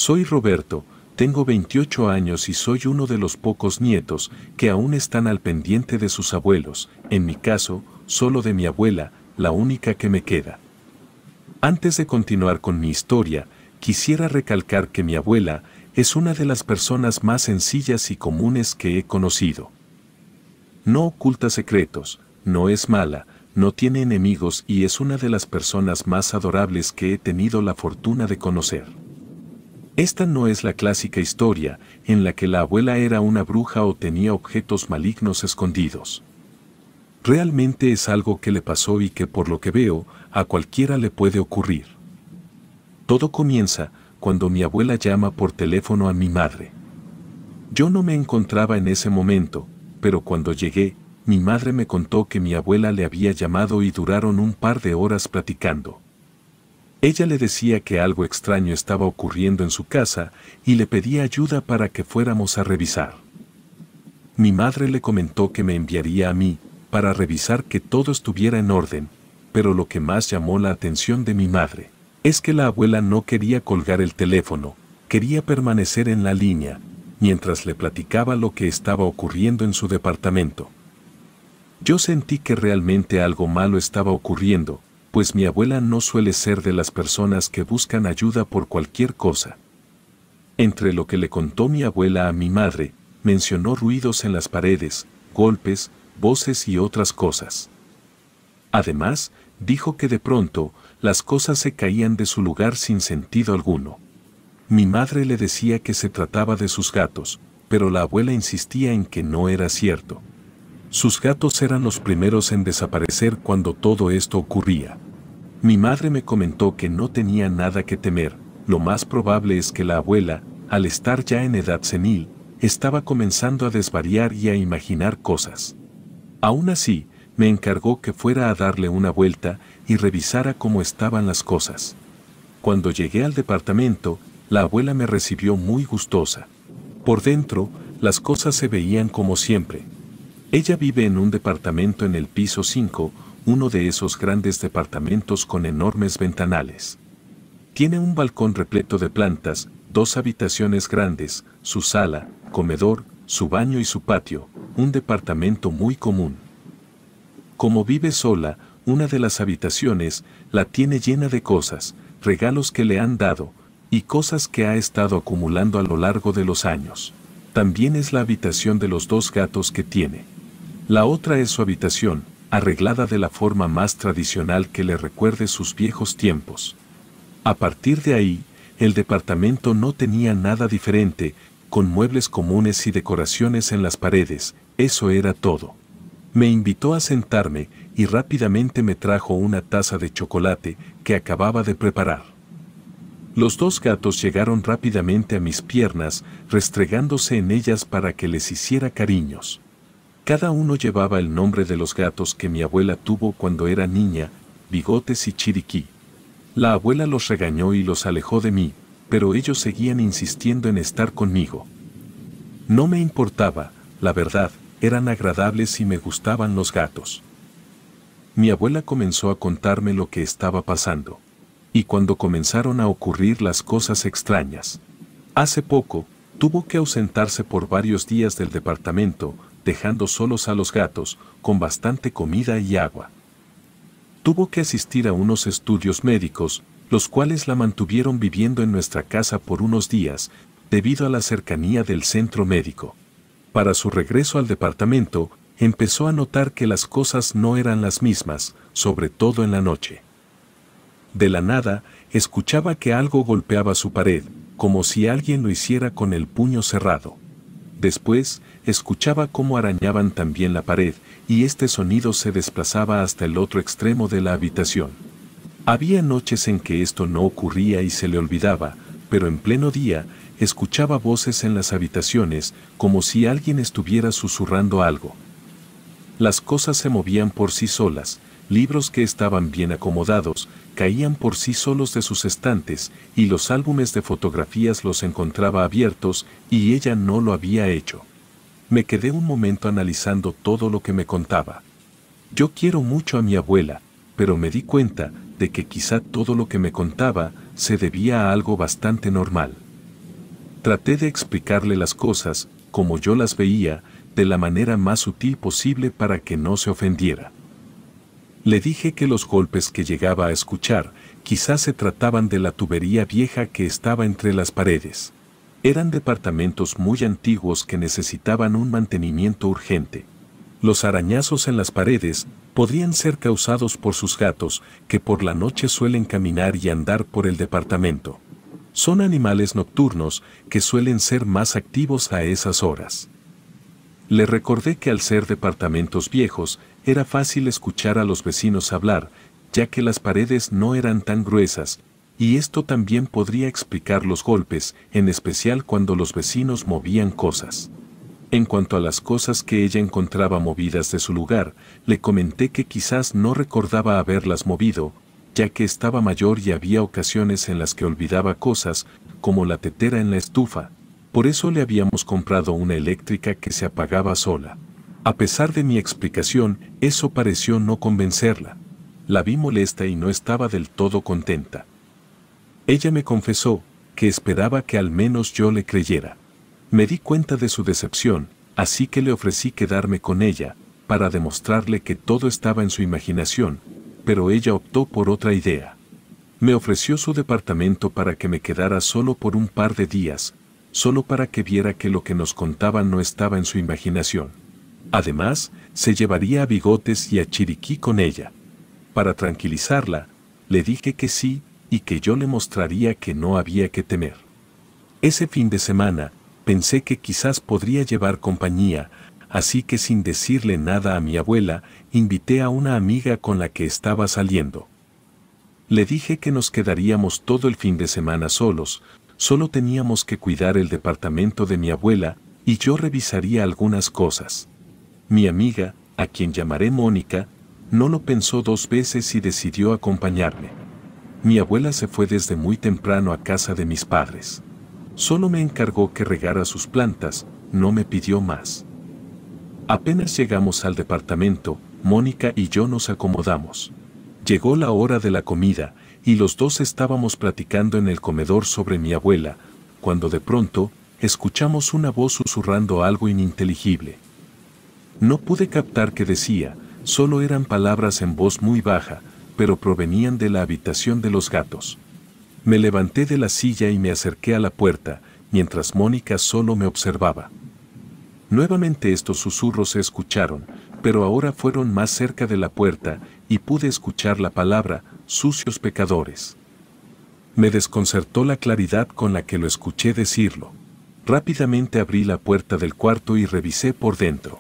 Soy Roberto, tengo 28 años y soy uno de los pocos nietos que aún están al pendiente de sus abuelos, en mi caso, solo de mi abuela, la única que me queda. Antes de continuar con mi historia, quisiera recalcar que mi abuela es una de las personas más sencillas y comunes que he conocido. No oculta secretos, no es mala, no tiene enemigos y es una de las personas más adorables que he tenido la fortuna de conocer. Esta no es la clásica historia en la que la abuela era una bruja o tenía objetos malignos escondidos. Realmente es algo que le pasó y que por lo que veo, a cualquiera le puede ocurrir. Todo comienza cuando mi abuela llama por teléfono a mi madre. Yo no me encontraba en ese momento, pero cuando llegué, mi madre me contó que mi abuela le había llamado y duraron un par de horas platicando. Ella le decía que algo extraño estaba ocurriendo en su casa y le pedía ayuda para que fuéramos a revisar. Mi madre le comentó que me enviaría a mí, para revisar que todo estuviera en orden, pero lo que más llamó la atención de mi madre es que la abuela no quería colgar el teléfono, quería permanecer en la línea, mientras le platicaba lo que estaba ocurriendo en su departamento. Yo sentí que realmente algo malo estaba ocurriendo, pues mi abuela no suele ser de las personas que buscan ayuda por cualquier cosa. Entre lo que le contó mi abuela a mi madre, mencionó ruidos en las paredes, golpes, voces y otras cosas. Además, dijo que de pronto, las cosas se caían de su lugar sin sentido alguno. Mi madre le decía que se trataba de sus gatos, pero la abuela insistía en que no era cierto. Sus gatos eran los primeros en desaparecer cuando todo esto ocurría. Mi madre me comentó que no tenía nada que temer, lo más probable es que la abuela, al estar ya en edad senil, estaba comenzando a desvariar y a imaginar cosas. Aún así, me encargó que fuera a darle una vuelta y revisara cómo estaban las cosas. Cuando llegué al departamento, la abuela me recibió muy gustosa. Por dentro, las cosas se veían como siempre. Ella vive en un departamento en el piso 5, uno de esos grandes departamentos con enormes ventanales. Tiene un balcón repleto de plantas, 2 habitaciones grandes, su sala, comedor, su baño y su patio, un departamento muy común. Como vive sola, una de las habitaciones la tiene llena de cosas, regalos que le han dado, y cosas que ha estado acumulando a lo largo de los años. También es la habitación de los 2 gatos que tiene. La otra es su habitación, arreglada de la forma más tradicional que le recuerde sus viejos tiempos. A partir de ahí, el departamento no tenía nada diferente, con muebles comunes y decoraciones en las paredes, eso era todo. Me invitó a sentarme y rápidamente me trajo una taza de chocolate que acababa de preparar. Los 2 gatos llegaron rápidamente a mis piernas, restregándose en ellas para que les hiciera cariños. Cada uno llevaba el nombre de los gatos que mi abuela tuvo cuando era niña, Bigotes y Chiriquí. La abuela los regañó y los alejó de mí, pero ellos seguían insistiendo en estar conmigo. No me importaba, la verdad, eran agradables y me gustaban los gatos. Mi abuela comenzó a contarme lo que estaba pasando. Y cuando comenzaron a ocurrir las cosas extrañas. Hace poco, tuvo que ausentarse por varios días del departamento, dejando solos a los gatos, con bastante comida y agua. Tuvo que asistir a unos estudios médicos, los cuales la mantuvieron viviendo en nuestra casa por unos días, debido a la cercanía del centro médico. Para su regreso al departamento, empezó a notar que las cosas no eran las mismas, sobre todo en la noche. De la nada, escuchaba que algo golpeaba su pared, como si alguien lo hiciera con el puño cerrado. Después, escuchaba cómo arañaban también la pared, y este sonido se desplazaba hasta el otro extremo de la habitación. Había noches en que esto no ocurría y se le olvidaba, pero en pleno día, escuchaba voces en las habitaciones, como si alguien estuviera susurrando algo. Las cosas se movían por sí solas, libros que estaban bien acomodados, caían por sí solos de sus estantes, y los álbumes de fotografías los encontraba abiertos, y ella no lo había hecho. Me quedé un momento analizando todo lo que me contaba. Yo quiero mucho a mi abuela, pero me di cuenta de que quizá todo lo que me contaba se debía a algo bastante normal. Traté de explicarle las cosas, como yo las veía, de la manera más sutil posible para que no se ofendiera. Le dije que los golpes que llegaba a escuchar, quizás se trataban de la tubería vieja que estaba entre las paredes. Eran departamentos muy antiguos que necesitaban un mantenimiento urgente. Los arañazos en las paredes podrían ser causados por sus gatos, que por la noche suelen caminar y andar por el departamento. Son animales nocturnos que suelen ser más activos a esas horas. Le recordé que al ser departamentos viejos, era fácil escuchar a los vecinos hablar, ya que las paredes no eran tan gruesas, y esto también podría explicar los golpes, en especial cuando los vecinos movían cosas. En cuanto a las cosas que ella encontraba movidas de su lugar, le comenté que quizás no recordaba haberlas movido, ya que estaba mayor y había ocasiones en las que olvidaba cosas, como la tetera en la estufa. Por eso le habíamos comprado una eléctrica que se apagaba sola. A pesar de mi explicación, eso pareció no convencerla. La vi molesta y no estaba del todo contenta. Ella me confesó que esperaba que al menos yo le creyera. Me di cuenta de su decepción, así que le ofrecí quedarme con ella, para demostrarle que todo estaba en su imaginación, pero ella optó por otra idea. Me ofreció su departamento para que me quedara solo por un par de días, solo para que viera que lo que nos contaban no estaba en su imaginación. Además, se llevaría a Bigotes y a Chiriquí con ella. Para tranquilizarla, le dije que sí y que yo le mostraría que no había que temer. Ese fin de semana, pensé que quizás podría llevar compañía, así que sin decirle nada a mi abuela, invité a una amiga con la que estaba saliendo. Le dije que nos quedaríamos todo el fin de semana solos, solo teníamos que cuidar el departamento de mi abuela y yo revisaría algunas cosas. Mi amiga, a quien llamaré Mónica, no lo pensó dos veces y decidió acompañarme. Mi abuela se fue desde muy temprano a casa de mis padres. Solo me encargó que regara sus plantas, no me pidió más. Apenas llegamos al departamento, Mónica y yo nos acomodamos. Llegó la hora de la comida, y los dos estábamos platicando en el comedor sobre mi abuela, cuando de pronto, escuchamos una voz susurrando algo ininteligible. No pude captar qué decía, solo eran palabras en voz muy baja, pero provenían de la habitación de los gatos. Me levanté de la silla y me acerqué a la puerta, mientras Mónica solo me observaba. Nuevamente estos susurros se escucharon, pero ahora fueron más cerca de la puerta, y pude escuchar la palabra, sucios pecadores. Me desconcertó la claridad con la que lo escuché decirlo. Rápidamente abrí la puerta del cuarto y revisé por dentro.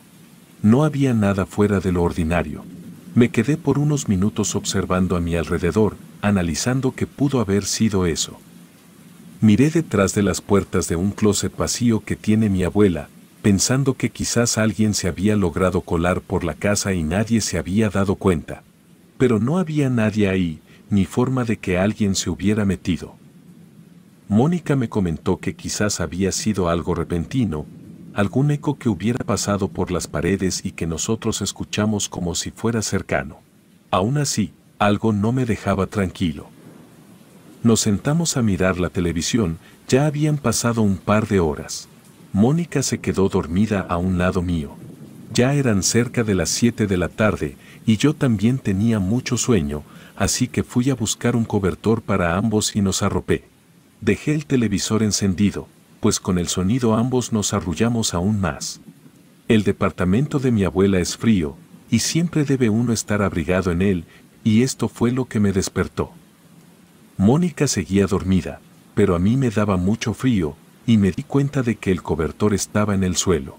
No había nada fuera de lo ordinario. Me quedé por unos minutos observando a mi alrededor, analizando qué pudo haber sido eso. Miré detrás de las puertas de un closet vacío que tiene mi abuela, pensando que quizás alguien se había logrado colar por la casa y nadie se había dado cuenta. Pero no había nadie ahí, ni forma de que alguien se hubiera metido. Mónica me comentó que quizás había sido algo repentino, algún eco que hubiera pasado por las paredes y que nosotros escuchamos como si fuera cercano. Aún así, algo no me dejaba tranquilo. Nos sentamos a mirar la televisión, ya habían pasado un par de horas. Mónica se quedó dormida a un lado mío. Ya eran cerca de las 7 de la tarde, y yo también tenía mucho sueño, así que fui a buscar un cobertor para ambos y nos arropé. Dejé el televisor encendido, pues con el sonido ambos nos arrullamos aún más. El departamento de mi abuela es frío, y siempre debe uno estar abrigado en él, y esto fue lo que me despertó. Mónica seguía dormida, pero a mí me daba mucho frío, y me di cuenta de que el cobertor estaba en el suelo.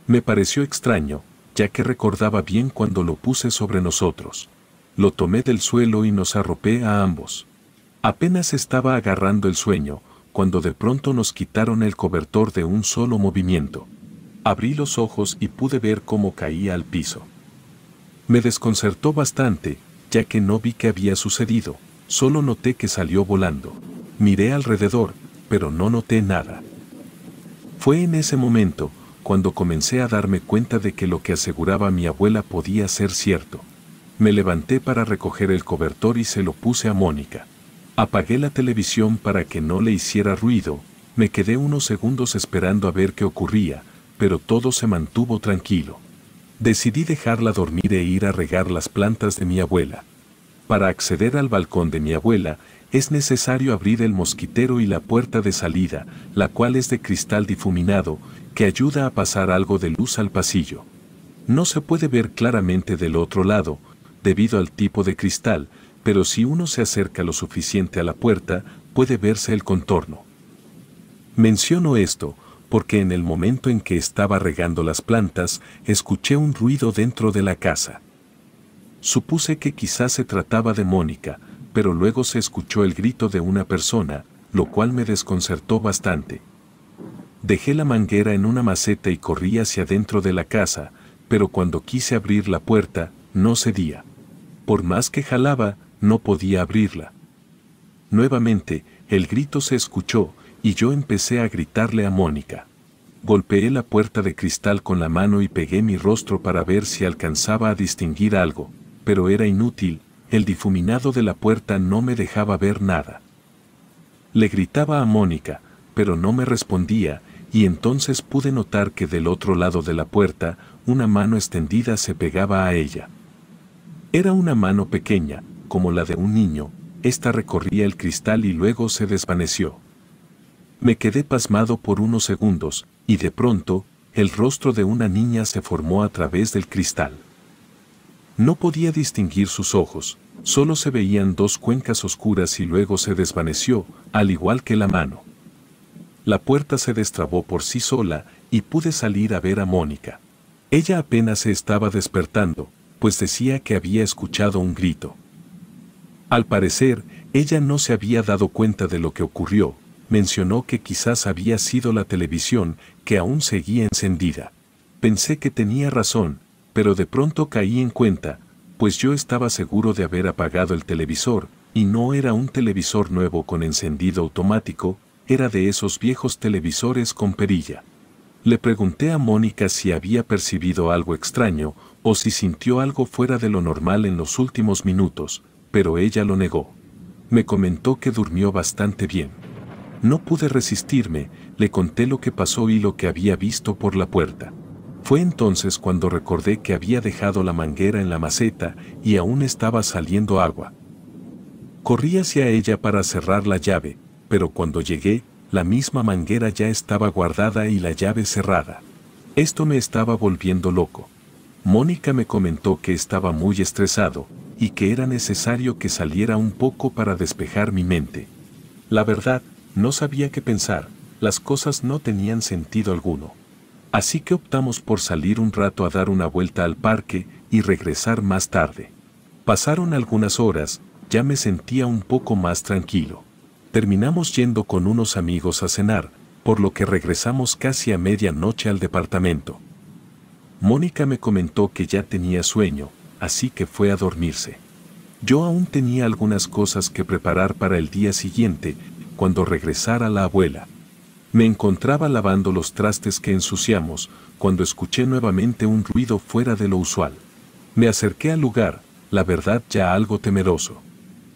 Me pareció extraño, ya que recordaba bien cuando lo puse sobre nosotros. Lo tomé del suelo y nos arropé a ambos. Apenas estaba agarrando el sueño, cuando de pronto nos quitaron el cobertor de un solo movimiento. Abrí los ojos y pude ver cómo caía al piso. Me desconcertó bastante, ya que no vi qué había sucedido, solo noté que salió volando. Miré alrededor, pero no noté nada. Fue en ese momento, cuando comencé a darme cuenta de que lo que aseguraba mi abuela podía ser cierto. Me levanté para recoger el cobertor y se lo puse a Mónica. Apagué la televisión para que no le hiciera ruido, Me quedé unos segundos esperando a ver qué ocurría, pero todo se mantuvo tranquilo. Decidí dejarla dormir e ir a regar las plantas de mi abuela. Para acceder al balcón de mi abuela, es necesario abrir el mosquitero y la puerta de salida, la cual es de cristal difuminado, que ayuda a pasar algo de luz al pasillo. No se puede ver claramente del otro lado, debido al tipo de cristal, pero si uno se acerca lo suficiente a la puerta, puede verse el contorno. Menciono esto, porque en el momento en que estaba regando las plantas, escuché un ruido dentro de la casa. Supuse que quizás se trataba de Mónica, pero luego se escuchó el grito de una persona, lo cual me desconcertó bastante. Dejé la manguera en una maceta y corrí hacia dentro de la casa, pero cuando quise abrir la puerta, no cedía. Por más que jalaba, no podía abrirla. Nuevamente, el grito se escuchó, y yo empecé a gritarle a Mónica. Golpeé la puerta de cristal con la mano y pegué mi rostro para ver si alcanzaba a distinguir algo, pero era inútil, el difuminado de la puerta no me dejaba ver nada. Le gritaba a Mónica, pero no me respondía, y entonces pude notar que del otro lado de la puerta, una mano extendida se pegaba a ella. Era una mano pequeña, como la de un niño, esta recorría el cristal y luego se desvaneció. Me quedé pasmado por unos segundos, y de pronto, el rostro de una niña se formó a través del cristal. No podía distinguir sus ojos, solo se veían dos cuencas oscuras y luego se desvaneció, al igual que la mano. La puerta se destrabó por sí sola, y pude salir a ver a Mónica. Ella apenas se estaba despertando, pues decía que había escuchado un grito. Al parecer, ella no se había dado cuenta de lo que ocurrió. Mencionó que quizás había sido la televisión, que aún seguía encendida. Pensé que tenía razón, pero de pronto caí en cuenta, pues yo estaba seguro de haber apagado el televisor, y no era un televisor nuevo con encendido automático, era de esos viejos televisores con perilla. Le pregunté a Mónica si había percibido algo extraño, o si sintió algo fuera de lo normal en los últimos minutos, pero ella lo negó. Me comentó que durmió bastante bien. No pude resistirme, le conté lo que pasó y lo que había visto por la puerta. Fue entonces cuando recordé que había dejado la manguera en la maceta y aún estaba saliendo agua. Corrí hacia ella para cerrar la llave, pero cuando llegué, la misma manguera ya estaba guardada y la llave cerrada. Esto me estaba volviendo loco. Mónica me comentó que estaba muy estresado y que era necesario que saliera un poco para despejar mi mente. La verdad, no sabía qué pensar, las cosas no tenían sentido alguno. Así que optamos por salir un rato a dar una vuelta al parque y regresar más tarde. Pasaron algunas horas, ya me sentía un poco más tranquilo. Terminamos yendo con unos amigos a cenar, por lo que regresamos casi a medianoche al departamento. Mónica me comentó que ya tenía sueño, así que fue a dormirse. Yo aún tenía algunas cosas que preparar para el día siguiente, cuando regresara la abuela. Me encontraba lavando los trastes que ensuciamos, cuando escuché nuevamente un ruido fuera de lo usual. Me acerqué al lugar, la verdad ya algo temeroso.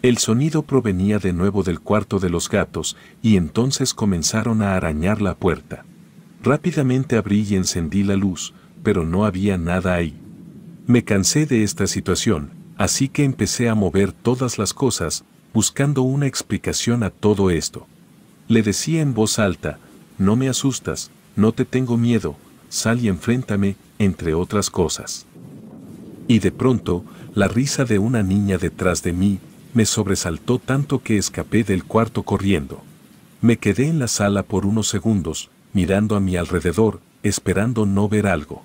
El sonido provenía de nuevo del cuarto de los gatos, y entonces comenzaron a arañar la puerta. Rápidamente abrí y encendí la luz, pero no había nada ahí. Me cansé de esta situación, así que empecé a mover todas las cosas, buscando una explicación a todo esto. Le decía en voz alta, no me asustas, no te tengo miedo, sal y enfréntame, entre otras cosas. Y de pronto, la risa de una niña detrás de mí, me sobresaltó tanto que escapé del cuarto corriendo. Me quedé en la sala por unos segundos, mirando a mi alrededor, esperando no ver algo.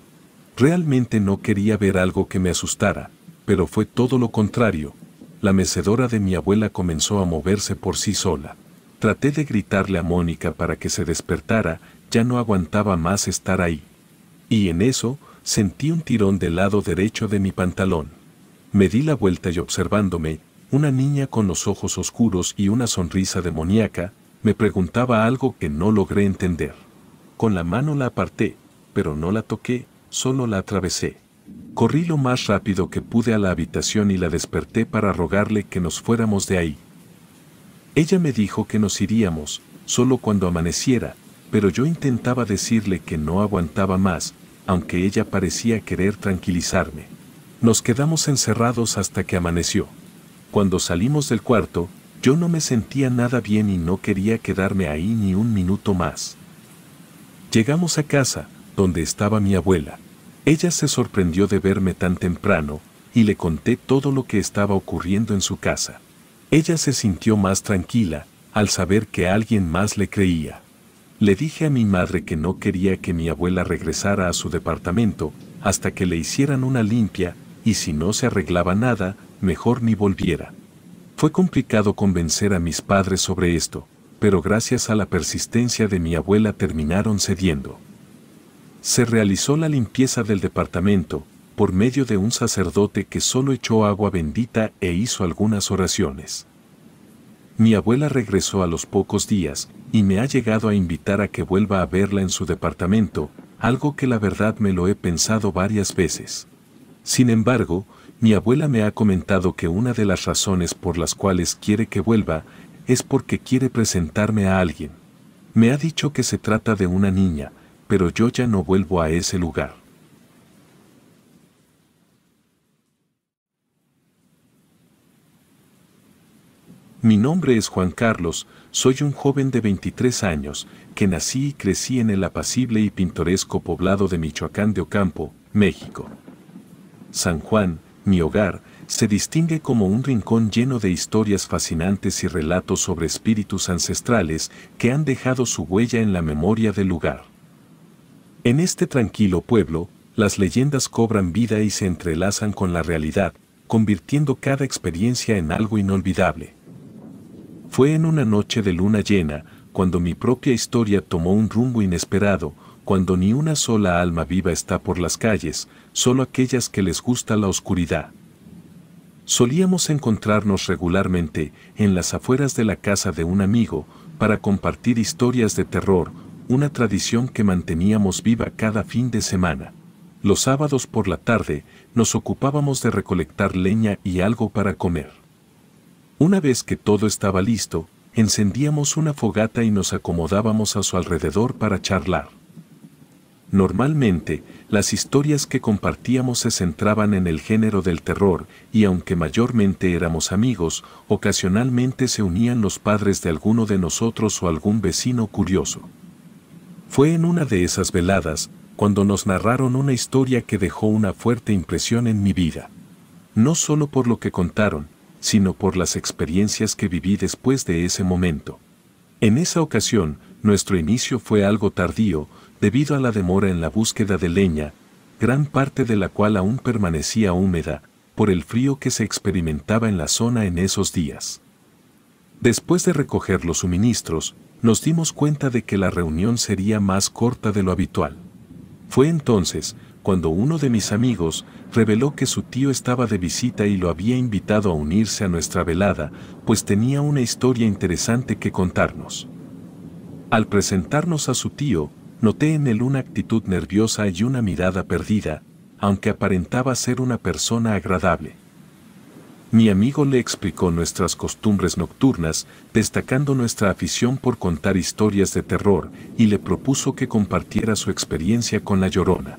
Realmente no quería ver algo que me asustara, pero fue todo lo contrario. La mecedora de mi abuela comenzó a moverse por sí sola. Traté de gritarle a Mónica para que se despertara, ya no aguantaba más estar ahí. Y en eso, sentí un tirón del lado derecho de mi pantalón. Me di la vuelta y observándome, una niña con los ojos oscuros y una sonrisa demoníaca, me preguntaba algo que no logré entender. Con la mano la aparté, pero no la toqué, solo la atravesé. Corrí lo más rápido que pude a la habitación y la desperté para rogarle que nos fuéramos de ahí. Ella me dijo que nos iríamos, solo cuando amaneciera, pero yo intentaba decirle que no aguantaba más, aunque ella parecía querer tranquilizarme. Nos quedamos encerrados hasta que amaneció. Cuando salimos del cuarto, yo no me sentía nada bien y no quería quedarme ahí ni un minuto más. Llegamos a casa, donde estaba mi abuela. Ella se sorprendió de verme tan temprano, y le conté todo lo que estaba ocurriendo en su casa. Ella se sintió más tranquila, al saber que alguien más le creía. Le dije a mi madre que no quería que mi abuela regresara a su departamento, hasta que le hicieran una limpia, y si no se arreglaba nada, mejor ni volviera. Fue complicado convencer a mis padres sobre esto, pero gracias a la persistencia de mi abuela terminaron cediendo. Se realizó la limpieza del departamento, por medio de un sacerdote que solo echó agua bendita e hizo algunas oraciones. Mi abuela regresó a los pocos días, y me ha llegado a invitar a que vuelva a verla en su departamento, algo que la verdad me lo he pensado varias veces. Sin embargo, mi abuela me ha comentado que una de las razones por las cuales quiere que vuelva, es porque quiere presentarme a alguien. Me ha dicho que se trata de una niña, pero yo ya no vuelvo a ese lugar. Mi nombre es Juan Carlos, soy un joven de 23 años, que nací y crecí en el apacible y pintoresco poblado de Michoacán de Ocampo, México. San Juan, mi hogar, se distingue como un rincón lleno de historias fascinantes y relatos sobre espíritus ancestrales que han dejado su huella en la memoria del lugar. En este tranquilo pueblo, las leyendas cobran vida y se entrelazan con la realidad, convirtiendo cada experiencia en algo inolvidable. Fue en una noche de luna llena, cuando mi propia historia tomó un rumbo inesperado, cuando ni una sola alma viva está por las calles, solo aquellas que les gusta la oscuridad. Solíamos encontrarnos regularmente en las afueras de la casa de un amigo, para compartir historias de terror, una tradición que manteníamos viva cada fin de semana. Los sábados por la tarde, nos ocupábamos de recolectar leña y algo para comer. Una vez que todo estaba listo, encendíamos una fogata y nos acomodábamos a su alrededor para charlar. Normalmente, las historias que compartíamos se centraban en el género del terror, y aunque mayormente éramos amigos, ocasionalmente se unían los padres de alguno de nosotros o algún vecino curioso. Fue en una de esas veladas, cuando nos narraron una historia que dejó una fuerte impresión en mi vida. No solo por lo que contaron, sino por las experiencias que viví después de ese momento. En esa ocasión, nuestro inicio fue algo tardío, debido a la demora en la búsqueda de leña, gran parte de la cual aún permanecía húmeda, por el frío que se experimentaba en la zona en esos días. Después de recoger los suministros, nos dimos cuenta de que la reunión sería más corta de lo habitual. Fue entonces, cuando uno de mis amigos reveló que su tío estaba de visita y lo había invitado a unirse a nuestra velada, pues tenía una historia interesante que contarnos. Al presentarnos a su tío, noté en él una actitud nerviosa y una mirada perdida, aunque aparentaba ser una persona agradable. Mi amigo le explicó nuestras costumbres nocturnas, destacando nuestra afición por contar historias de terror, y le propuso que compartiera su experiencia con la Llorona.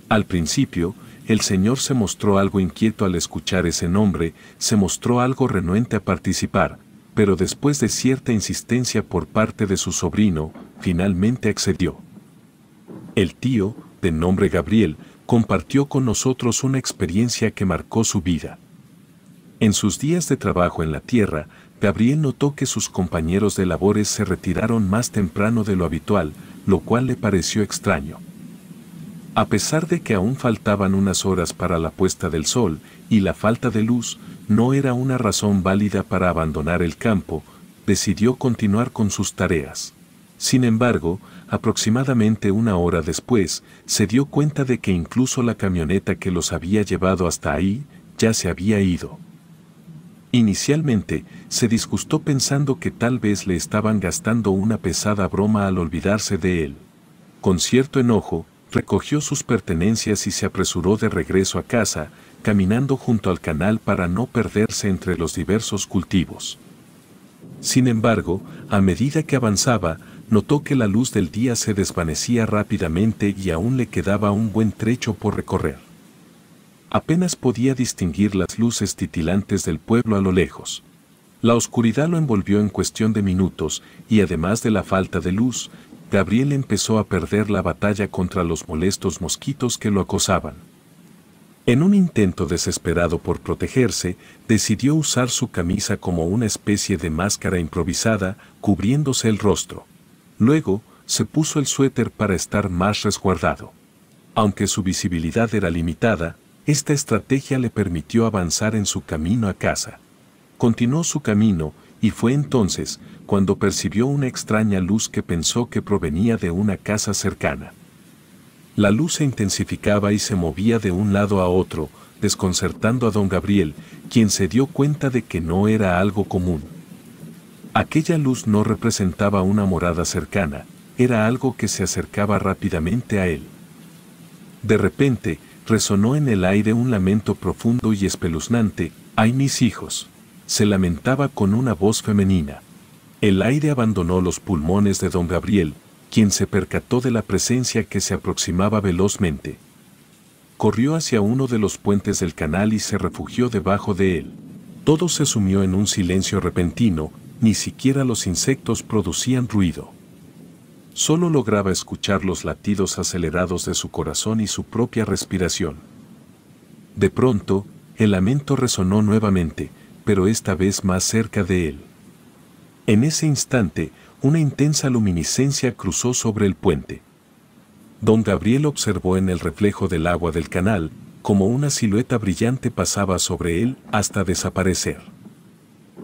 Al principio, el señor se mostró algo inquieto al escuchar ese nombre, se mostró algo renuente a participar, pero después de cierta insistencia por parte de su sobrino, finalmente accedió. El tío, de nombre Gabriel, compartió con nosotros una experiencia que marcó su vida. En sus días de trabajo en la tierra, Gabriel notó que sus compañeros de labores se retiraron más temprano de lo habitual, lo cual le pareció extraño. A pesar de que aún faltaban unas horas para la puesta del sol, y la falta de luz no era una razón válida para abandonar el campo, decidió continuar con sus tareas. Sin embargo, aproximadamente una hora después, se dio cuenta de que incluso la camioneta que los había llevado hasta ahí, ya se había ido. Inicialmente, se disgustó pensando que tal vez le estaban gastando una pesada broma al olvidarse de él. Con cierto enojo, recogió sus pertenencias y se apresuró de regreso a casa, caminando junto al canal para no perderse entre los diversos cultivos. Sin embargo, a medida que avanzaba, notó que la luz del día se desvanecía rápidamente y aún le quedaba un buen trecho por recorrer. Apenas podía distinguir las luces titilantes del pueblo a lo lejos. La oscuridad lo envolvió en cuestión de minutos, y además de la falta de luz, Gabriel empezó a perder la batalla contra los molestos mosquitos que lo acosaban. En un intento desesperado por protegerse, decidió usar su camisa como una especie de máscara improvisada, cubriéndose el rostro. Luego, se puso el suéter para estar más resguardado. Aunque su visibilidad era limitada, esta estrategia le permitió avanzar en su camino a casa. Continuó su camino, y fue entonces cuando percibió una extraña luz que pensó que provenía de una casa cercana. La luz se intensificaba y se movía de un lado a otro, desconcertando a don Gabriel, quien se dio cuenta de que no era algo común. Aquella luz no representaba una morada cercana, era algo que se acercaba rápidamente a él. De repente, resonó en el aire un lamento profundo y espeluznante: ¡ay, mis hijos! Se lamentaba con una voz femenina. El aire abandonó los pulmones de don Gabriel, quien se percató de la presencia que se aproximaba velozmente. Corrió hacia uno de los puentes del canal y se refugió debajo de él. Todo se sumió en un silencio repentino, ni siquiera los insectos producían ruido. Solo lograba escuchar los latidos acelerados de su corazón y su propia respiración. De pronto, el lamento resonó nuevamente, pero esta vez más cerca de él. En ese instante, una intensa luminiscencia cruzó sobre el puente. Don Gabriel observó en el reflejo del agua del canal cómo una silueta brillante pasaba sobre él hasta desaparecer.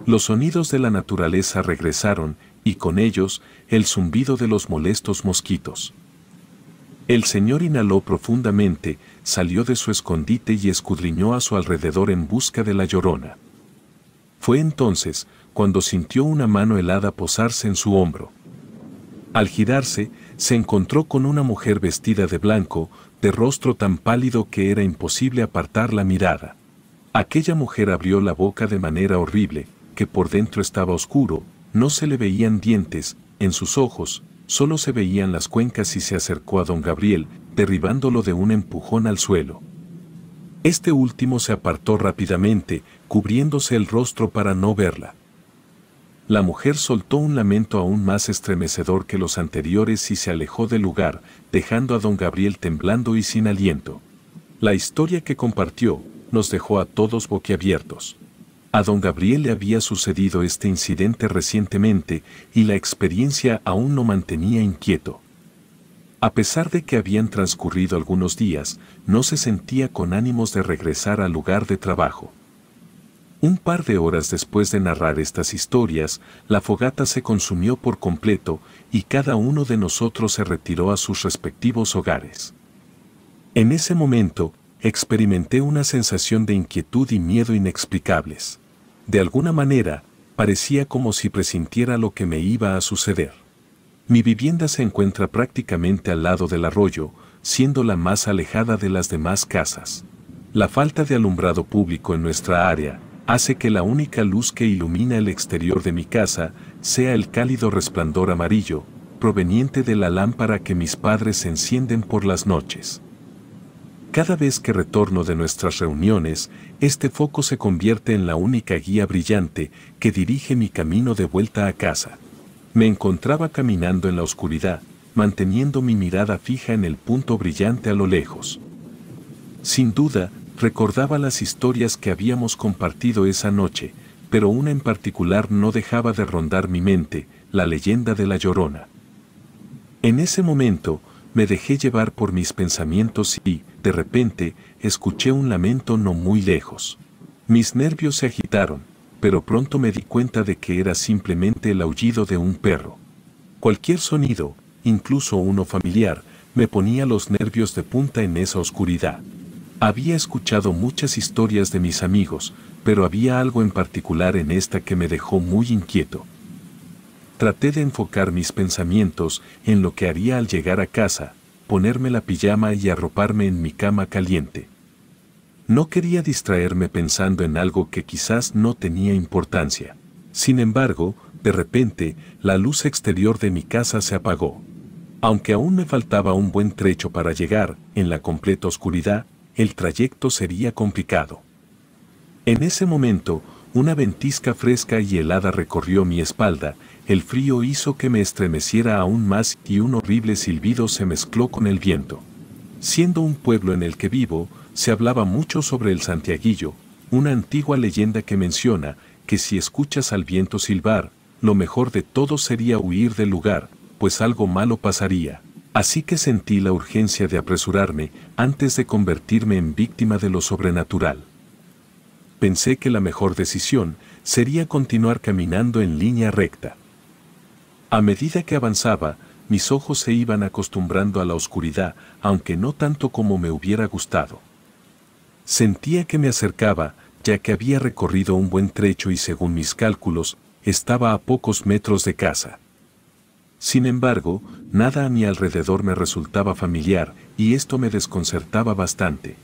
Los sonidos de la naturaleza regresaron, y con ellos, el zumbido de los molestos mosquitos. El señor inhaló profundamente, salió de su escondite y escudriñó a su alrededor en busca de la Llorona. Fue entonces cuando sintió una mano helada posarse en su hombro. Al girarse, se encontró con una mujer vestida de blanco, de rostro tan pálido que era imposible apartar la mirada. Aquella mujer abrió la boca de manera horrible, que por dentro estaba oscuro, no se le veían dientes, en sus ojos, solo se veían las cuencas, y se acercó a don Gabriel, derribándolo de un empujón al suelo. Este último se apartó rápidamente, cubriéndose el rostro para no verla. La mujer soltó un lamento aún más estremecedor que los anteriores y se alejó del lugar, dejando a don Gabriel temblando y sin aliento. La historia que compartió nos dejó a todos boquiabiertos. A don Gabriel le había sucedido este incidente recientemente y la experiencia aún lo mantenía inquieto. A pesar de que habían transcurrido algunos días, no se sentía con ánimos de regresar al lugar de trabajo. Un par de horas después de narrar estas historias, la fogata se consumió por completo y cada uno de nosotros se retiró a sus respectivos hogares. En ese momento, experimenté una sensación de inquietud y miedo inexplicables. De alguna manera, parecía como si presintiera lo que me iba a suceder. Mi vivienda se encuentra prácticamente al lado del arroyo, siendo la más alejada de las demás casas. La falta de alumbrado público en nuestra área hace que la única luz que ilumina el exterior de mi casa sea el cálido resplandor amarillo, proveniente de la lámpara que mis padres encienden por las noches. Cada vez que retorno de nuestras reuniones, este foco se convierte en la única guía brillante que dirige mi camino de vuelta a casa. Me encontraba caminando en la oscuridad, manteniendo mi mirada fija en el punto brillante a lo lejos. Sin duda, recordaba las historias que habíamos compartido esa noche, pero una en particular no dejaba de rondar mi mente: la leyenda de la Llorona. En ese momento, me dejé llevar por mis pensamientos y, de repente, escuché un lamento no muy lejos. Mis nervios se agitaron, pero pronto me di cuenta de que era simplemente el aullido de un perro. Cualquier sonido, incluso uno familiar, me ponía los nervios de punta en esa oscuridad. Había escuchado muchas historias de mis amigos, pero había algo en particular en esta que me dejó muy inquieto. Traté de enfocar mis pensamientos en lo que haría al llegar a casa, ponerme la pijama y arroparme en mi cama caliente. No quería distraerme pensando en algo que quizás no tenía importancia. Sin embargo, De repente, la luz exterior de mi casa se apagó. Aunque aún me faltaba un buen trecho para llegar, en la completa oscuridad, el trayecto sería complicado. En ese momento, una ventisca fresca y helada recorrió mi espalda, el frío hizo que me estremeciera aún más y un horrible silbido se mezcló con el viento. Siendo un pueblo en el que vivo, se hablaba mucho sobre el Santiaguillo, una antigua leyenda que menciona que si escuchas al viento silbar, lo mejor de todo sería huir del lugar, pues algo malo pasaría. Así que sentí la urgencia de apresurarme antes de convertirme en víctima de lo sobrenatural. Pensé que la mejor decisión sería continuar caminando en línea recta. A medida que avanzaba, mis ojos se iban acostumbrando a la oscuridad, aunque no tanto como me hubiera gustado. Sentía que me acercaba, ya que había recorrido un buen trecho y según mis cálculos, estaba a pocos metros de casa. Sin embargo, nada a mi alrededor me resultaba familiar y esto me desconcertaba bastante.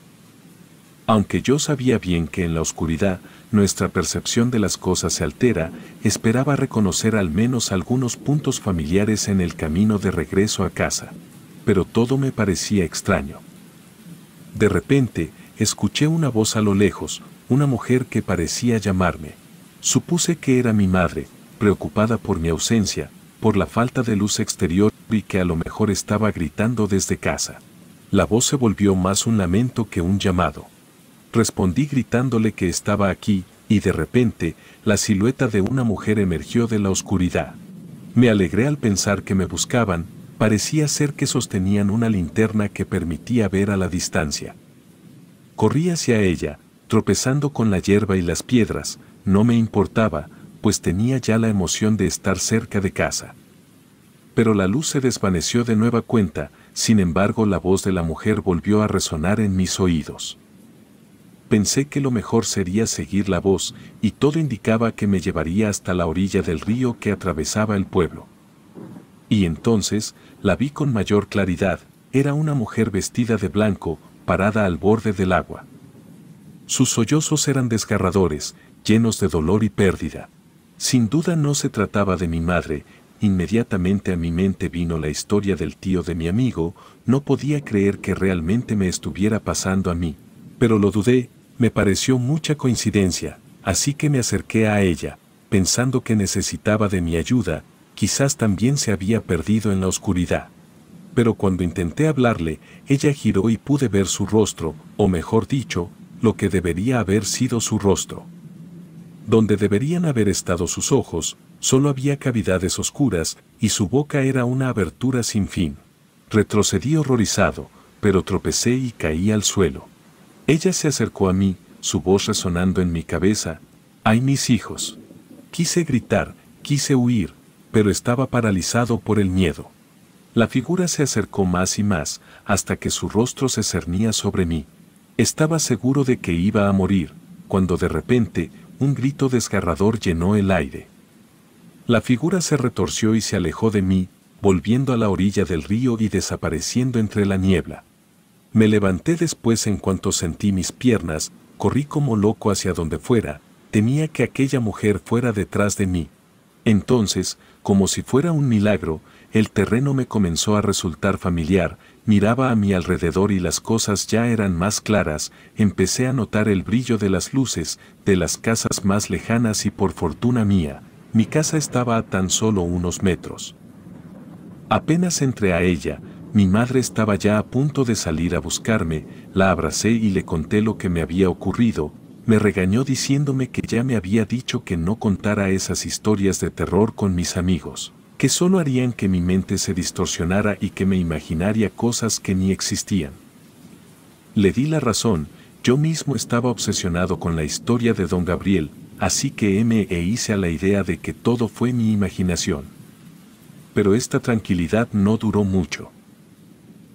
Aunque yo sabía bien que en la oscuridad nuestra percepción de las cosas se altera, esperaba reconocer al menos algunos puntos familiares en el camino de regreso a casa. Pero todo me parecía extraño. De repente, escuché una voz a lo lejos, una mujer que parecía llamarme. Supuse que era mi madre, preocupada por mi ausencia, por la falta de luz exterior y que a lo mejor estaba gritando desde casa. La voz se volvió más un lamento que un llamado. Respondí gritándole que estaba aquí, y de repente, la silueta de una mujer emergió de la oscuridad. Me alegré al pensar que me buscaban, parecía ser que sostenían una linterna que permitía ver a la distancia. Corrí hacia ella, tropezando con la hierba y las piedras, no me importaba, pues tenía ya la emoción de estar cerca de casa. Pero la luz se desvaneció de nueva cuenta, sin embargo la voz de la mujer volvió a resonar en mis oídos. Pensé que lo mejor sería seguir la voz, y todo indicaba que me llevaría hasta la orilla del río que atravesaba el pueblo. Y entonces, la vi con mayor claridad, era una mujer vestida de blanco, parada al borde del agua. Sus sollozos eran desgarradores, llenos de dolor y pérdida. Sin duda no se trataba de mi madre. Inmediatamente a mi mente vino la historia del tío de mi amigo, no podía creer que realmente me estuviera pasando a mí. Pero lo dudé, me pareció mucha coincidencia, así que me acerqué a ella, pensando que necesitaba de mi ayuda, quizás también se había perdido en la oscuridad. Pero cuando intenté hablarle, ella giró y pude ver su rostro, o mejor dicho, lo que debería haber sido su rostro. Donde deberían haber estado sus ojos, solo había cavidades oscuras, y su boca era una abertura sin fin. Retrocedí horrorizado, pero tropecé y caí al suelo. Ella se acercó a mí, su voz resonando en mi cabeza. ¡Ay, mis hijos! Quise gritar, quise huir, pero estaba paralizado por el miedo. La figura se acercó más y más, hasta que su rostro se cernía sobre mí. Estaba seguro de que iba a morir, cuando de repente, un grito desgarrador llenó el aire. La figura se retorció y se alejó de mí, volviendo a la orilla del río y desapareciendo entre la niebla. Me levanté después en cuanto sentí mis piernas, corrí como loco hacia donde fuera, temía que aquella mujer fuera detrás de mí. Entonces, como si fuera un milagro, el terreno me comenzó a resultar familiar, miraba a mi alrededor y las cosas ya eran más claras, empecé a notar el brillo de las luces, de las casas más lejanas y por fortuna mía, mi casa estaba a tan solo unos metros. Apenas entré a ella, mi madre estaba ya a punto de salir a buscarme, la abracé y le conté lo que me había ocurrido, me regañó diciéndome que ya me había dicho que no contara esas historias de terror con mis amigos, que solo harían que mi mente se distorsionara y que me imaginaría cosas que ni existían. Le di la razón, yo mismo estaba obsesionado con la historia de don Gabriel, así que me hice a la idea de que todo fue mi imaginación. Pero esta tranquilidad no duró mucho.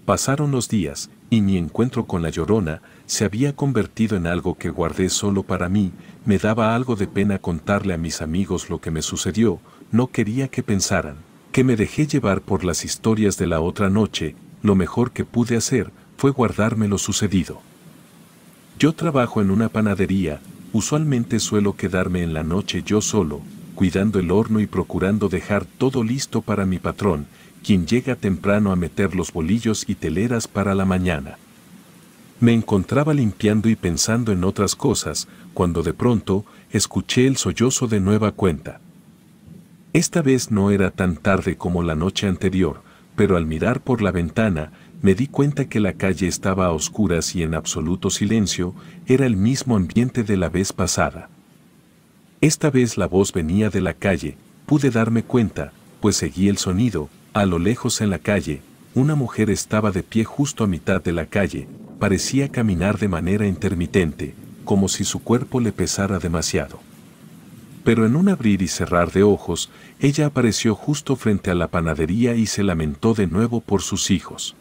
Pasaron los días, y mi encuentro con la Llorona se había convertido en algo que guardé solo para mí, me daba algo de pena contarle a mis amigos lo que me sucedió, no quería que pensaran, que me dejé llevar por las historias de la otra noche, lo mejor que pude hacer fue guardarme lo sucedido. Yo trabajo en una panadería, usualmente suelo quedarme en la noche yo solo, cuidando el horno y procurando dejar todo listo para mi patrón, quien llega temprano a meter los bolillos y teleras para la mañana. Me encontraba limpiando y pensando en otras cosas, cuando de pronto escuché el sollozo de nueva cuenta. Esta vez no era tan tarde como la noche anterior, pero al mirar por la ventana, me di cuenta que la calle estaba a oscuras y en absoluto silencio, era el mismo ambiente de la vez pasada. Esta vez la voz venía de la calle, pude darme cuenta, pues seguí el sonido. A lo lejos en la calle, una mujer estaba de pie justo a mitad de la calle, parecía caminar de manera intermitente, como si su cuerpo le pesara demasiado. Pero en un abrir y cerrar de ojos, ella apareció justo frente a la panadería y se lamentó de nuevo por sus hijos.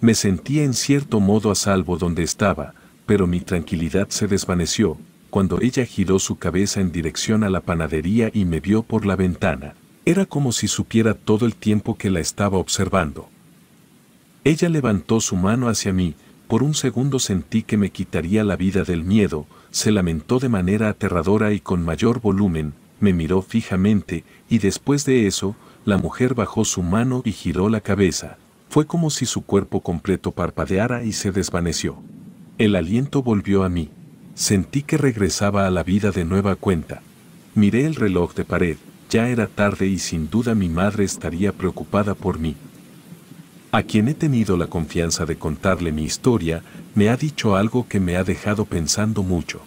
Me sentía en cierto modo a salvo donde estaba, pero mi tranquilidad se desvaneció, cuando ella giró su cabeza en dirección a la panadería y me vio por la ventana. Era como si supiera todo el tiempo que la estaba observando. Ella levantó su mano hacia mí, por un segundo sentí que me quitaría la vida del miedo, se lamentó de manera aterradora y con mayor volumen, me miró fijamente, y después de eso, la mujer bajó su mano y giró la cabeza. Fue como si su cuerpo completo parpadeara y se desvaneció. El aliento volvió a mí. Sentí que regresaba a la vida de nueva cuenta. Miré el reloj de pared. Ya era tarde y sin duda mi madre estaría preocupada por mí. A quien he tenido la confianza de contarle mi historia, me ha dicho algo que me ha dejado pensando mucho.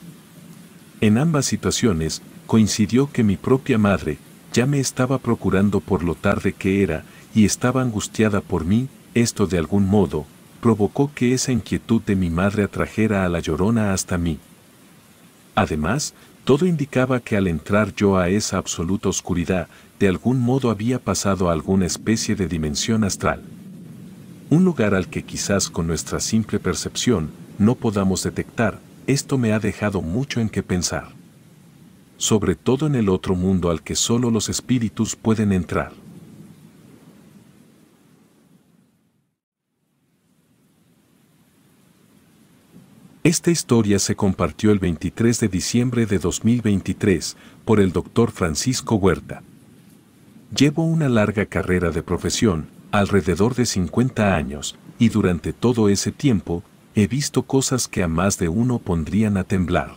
En ambas situaciones, coincidió que mi propia madre ya me estaba procurando por lo tarde que era y estaba angustiada por mí. Esto de algún modo provocó que esa inquietud de mi madre atrajera a la Llorona hasta mí. Además, todo indicaba que al entrar yo a esa absoluta oscuridad, de algún modo había pasado a alguna especie de dimensión astral. Un lugar al que quizás con nuestra simple percepción no podamos detectar. Esto me ha dejado mucho en qué pensar. Sobre todo en el otro mundo al que solo los espíritus pueden entrar. Esta historia se compartió el 23 de diciembre de 2023 por el Dr. Francisco Huerta. Llevo una larga carrera de profesión, alrededor de 50 años, y durante todo ese tiempo he visto cosas que a más de uno pondrían a temblar.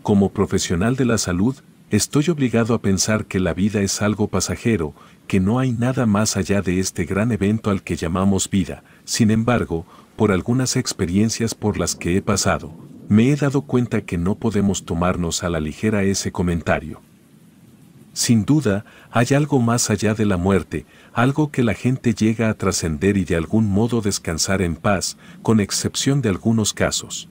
Como profesional de la salud, estoy obligado a pensar que la vida es algo pasajero, que no hay nada más allá de este gran evento al que llamamos vida. Sin embargo, por algunas experiencias por las que he pasado, me he dado cuenta que no podemos tomarnos a la ligera ese comentario. Sin duda, hay algo más allá de la muerte, algo que la gente llega a trascender y de algún modo descansar en paz, con excepción de algunos casos.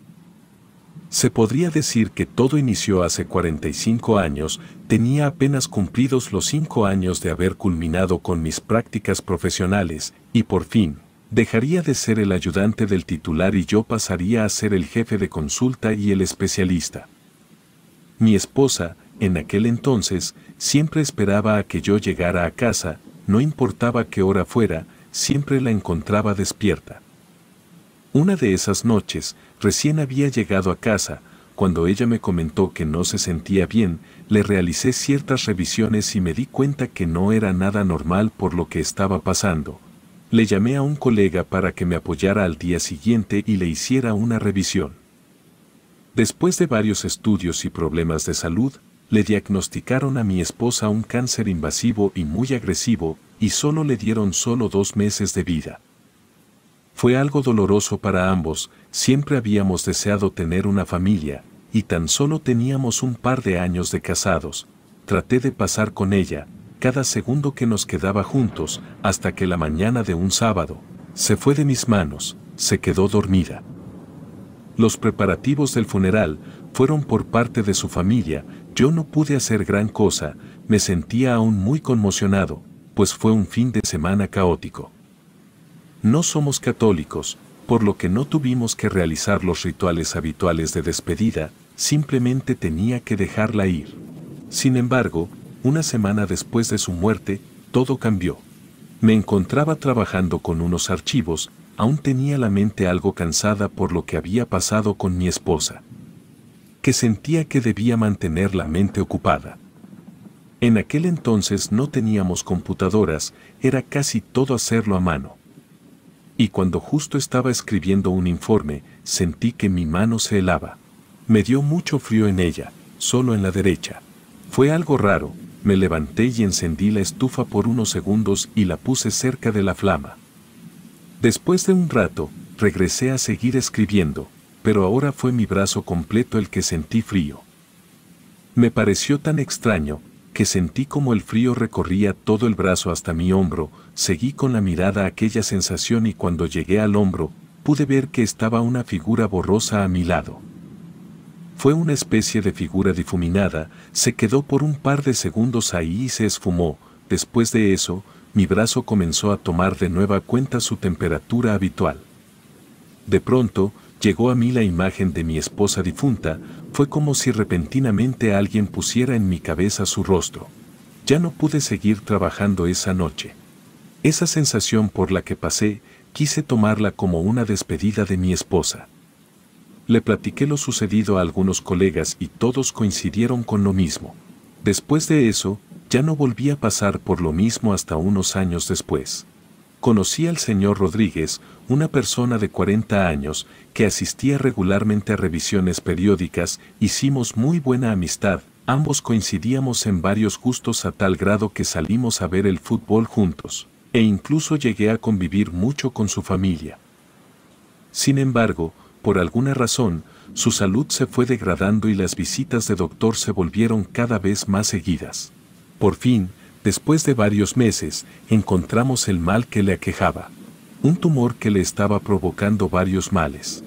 Se podría decir que todo inició hace 45 años, tenía apenas cumplidos los 5 años de haber culminado con mis prácticas profesionales, y por fin, dejaría de ser el ayudante del titular y yo pasaría a ser el jefe de consulta y el especialista. Mi esposa, en aquel entonces, siempre esperaba a que yo llegara a casa, no importaba qué hora fuera, siempre la encontraba despierta. Una de esas noches, recién había llegado a casa, cuando ella me comentó que no se sentía bien, le realicé ciertas revisiones y me di cuenta que no era nada normal por lo que estaba pasando. Le llamé a un colega para que me apoyara al día siguiente y le hiciera una revisión. Después de varios estudios y problemas de salud, le diagnosticaron a mi esposa un cáncer invasivo y muy agresivo, y solo le dieron 2 meses de vida. Fue algo doloroso para ambos, siempre habíamos deseado tener una familia, y tan solo teníamos un par de años de casados. Traté de pasar con ella cada segundo que nos quedaba juntos, hasta que la mañana de un sábado, se fue de mis manos, se quedó dormida. Los preparativos del funeral fueron por parte de su familia, yo no pude hacer gran cosa, me sentía aún muy conmocionado, pues fue un fin de semana caótico. No somos católicos, por lo que no tuvimos que realizar los rituales habituales de despedida, simplemente tenía que dejarla ir. Sin embargo, una semana después de su muerte, todo cambió. Me encontraba trabajando con unos archivos, aún tenía la mente algo cansada por lo que había pasado con mi esposa. Que sentía que debía mantener la mente ocupada. En aquel entonces no teníamos computadoras, era casi todo hacerlo a mano. Y cuando justo estaba escribiendo un informe, sentí que mi mano se helaba. Me dio mucho frío en ella, solo en la derecha. Fue algo raro, me levanté y encendí la estufa por unos segundos y la puse cerca de la flama. Después de un rato, regresé a seguir escribiendo, pero ahora fue mi brazo completo el que sentí frío. Me pareció tan extraño, que sentí como el frío recorría todo el brazo hasta mi hombro, seguí con la mirada aquella sensación y cuando llegué al hombro, pude ver que estaba una figura borrosa a mi lado. Fue una especie de figura difuminada, se quedó por un par de segundos ahí y se esfumó. Después de eso, mi brazo comenzó a tomar de nueva cuenta su temperatura habitual. De pronto, llegó a mí la imagen de mi esposa difunta, fue como si repentinamente alguien pusiera en mi cabeza su rostro. Ya no pude seguir trabajando esa noche. Esa sensación por la que pasé, quise tomarla como una despedida de mi esposa. Le platiqué lo sucedido a algunos colegas y todos coincidieron con lo mismo. Después de eso, ya no volví a pasar por lo mismo hasta unos años después. Conocí al señor Rodríguez, una persona de 40 años, que asistía regularmente a revisiones periódicas, hicimos muy buena amistad, ambos coincidíamos en varios gustos a tal grado que salimos a ver el fútbol juntos, e incluso llegué a convivir mucho con su familia. Sin embargo, por alguna razón, su salud se fue degradando y las visitas de doctor se volvieron cada vez más seguidas. Por fin, después de varios meses, encontramos el mal que le aquejaba. Un tumor que le estaba provocando varios males.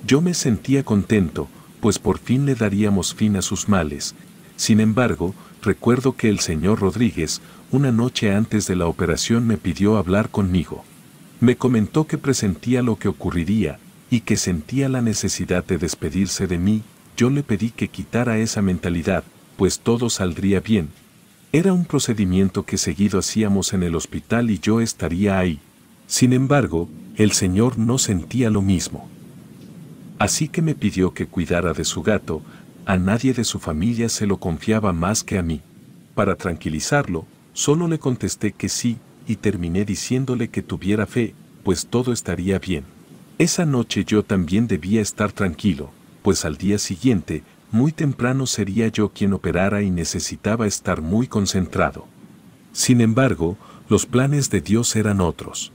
Yo me sentía contento, pues por fin le daríamos fin a sus males. Sin embargo, recuerdo que el señor Rodríguez, una noche antes de la operación me pidió hablar conmigo. Me comentó que presentía lo que ocurriría, y que sentía la necesidad de despedirse de mí. Yo le pedí que quitara esa mentalidad, pues todo saldría bien. Era un procedimiento que seguido hacíamos en el hospital y yo estaría ahí. Sin embargo, el señor no sentía lo mismo. Así que me pidió que cuidara de su gato, a nadie de su familia se lo confiaba más que a mí. Para tranquilizarlo, solo le contesté que sí, y terminé diciéndole que tuviera fe, pues todo estaría bien. Esa noche yo también debía estar tranquilo, pues al día siguiente, muy temprano sería yo quien operara y necesitaba estar muy concentrado. Sin embargo, los planes de Dios eran otros.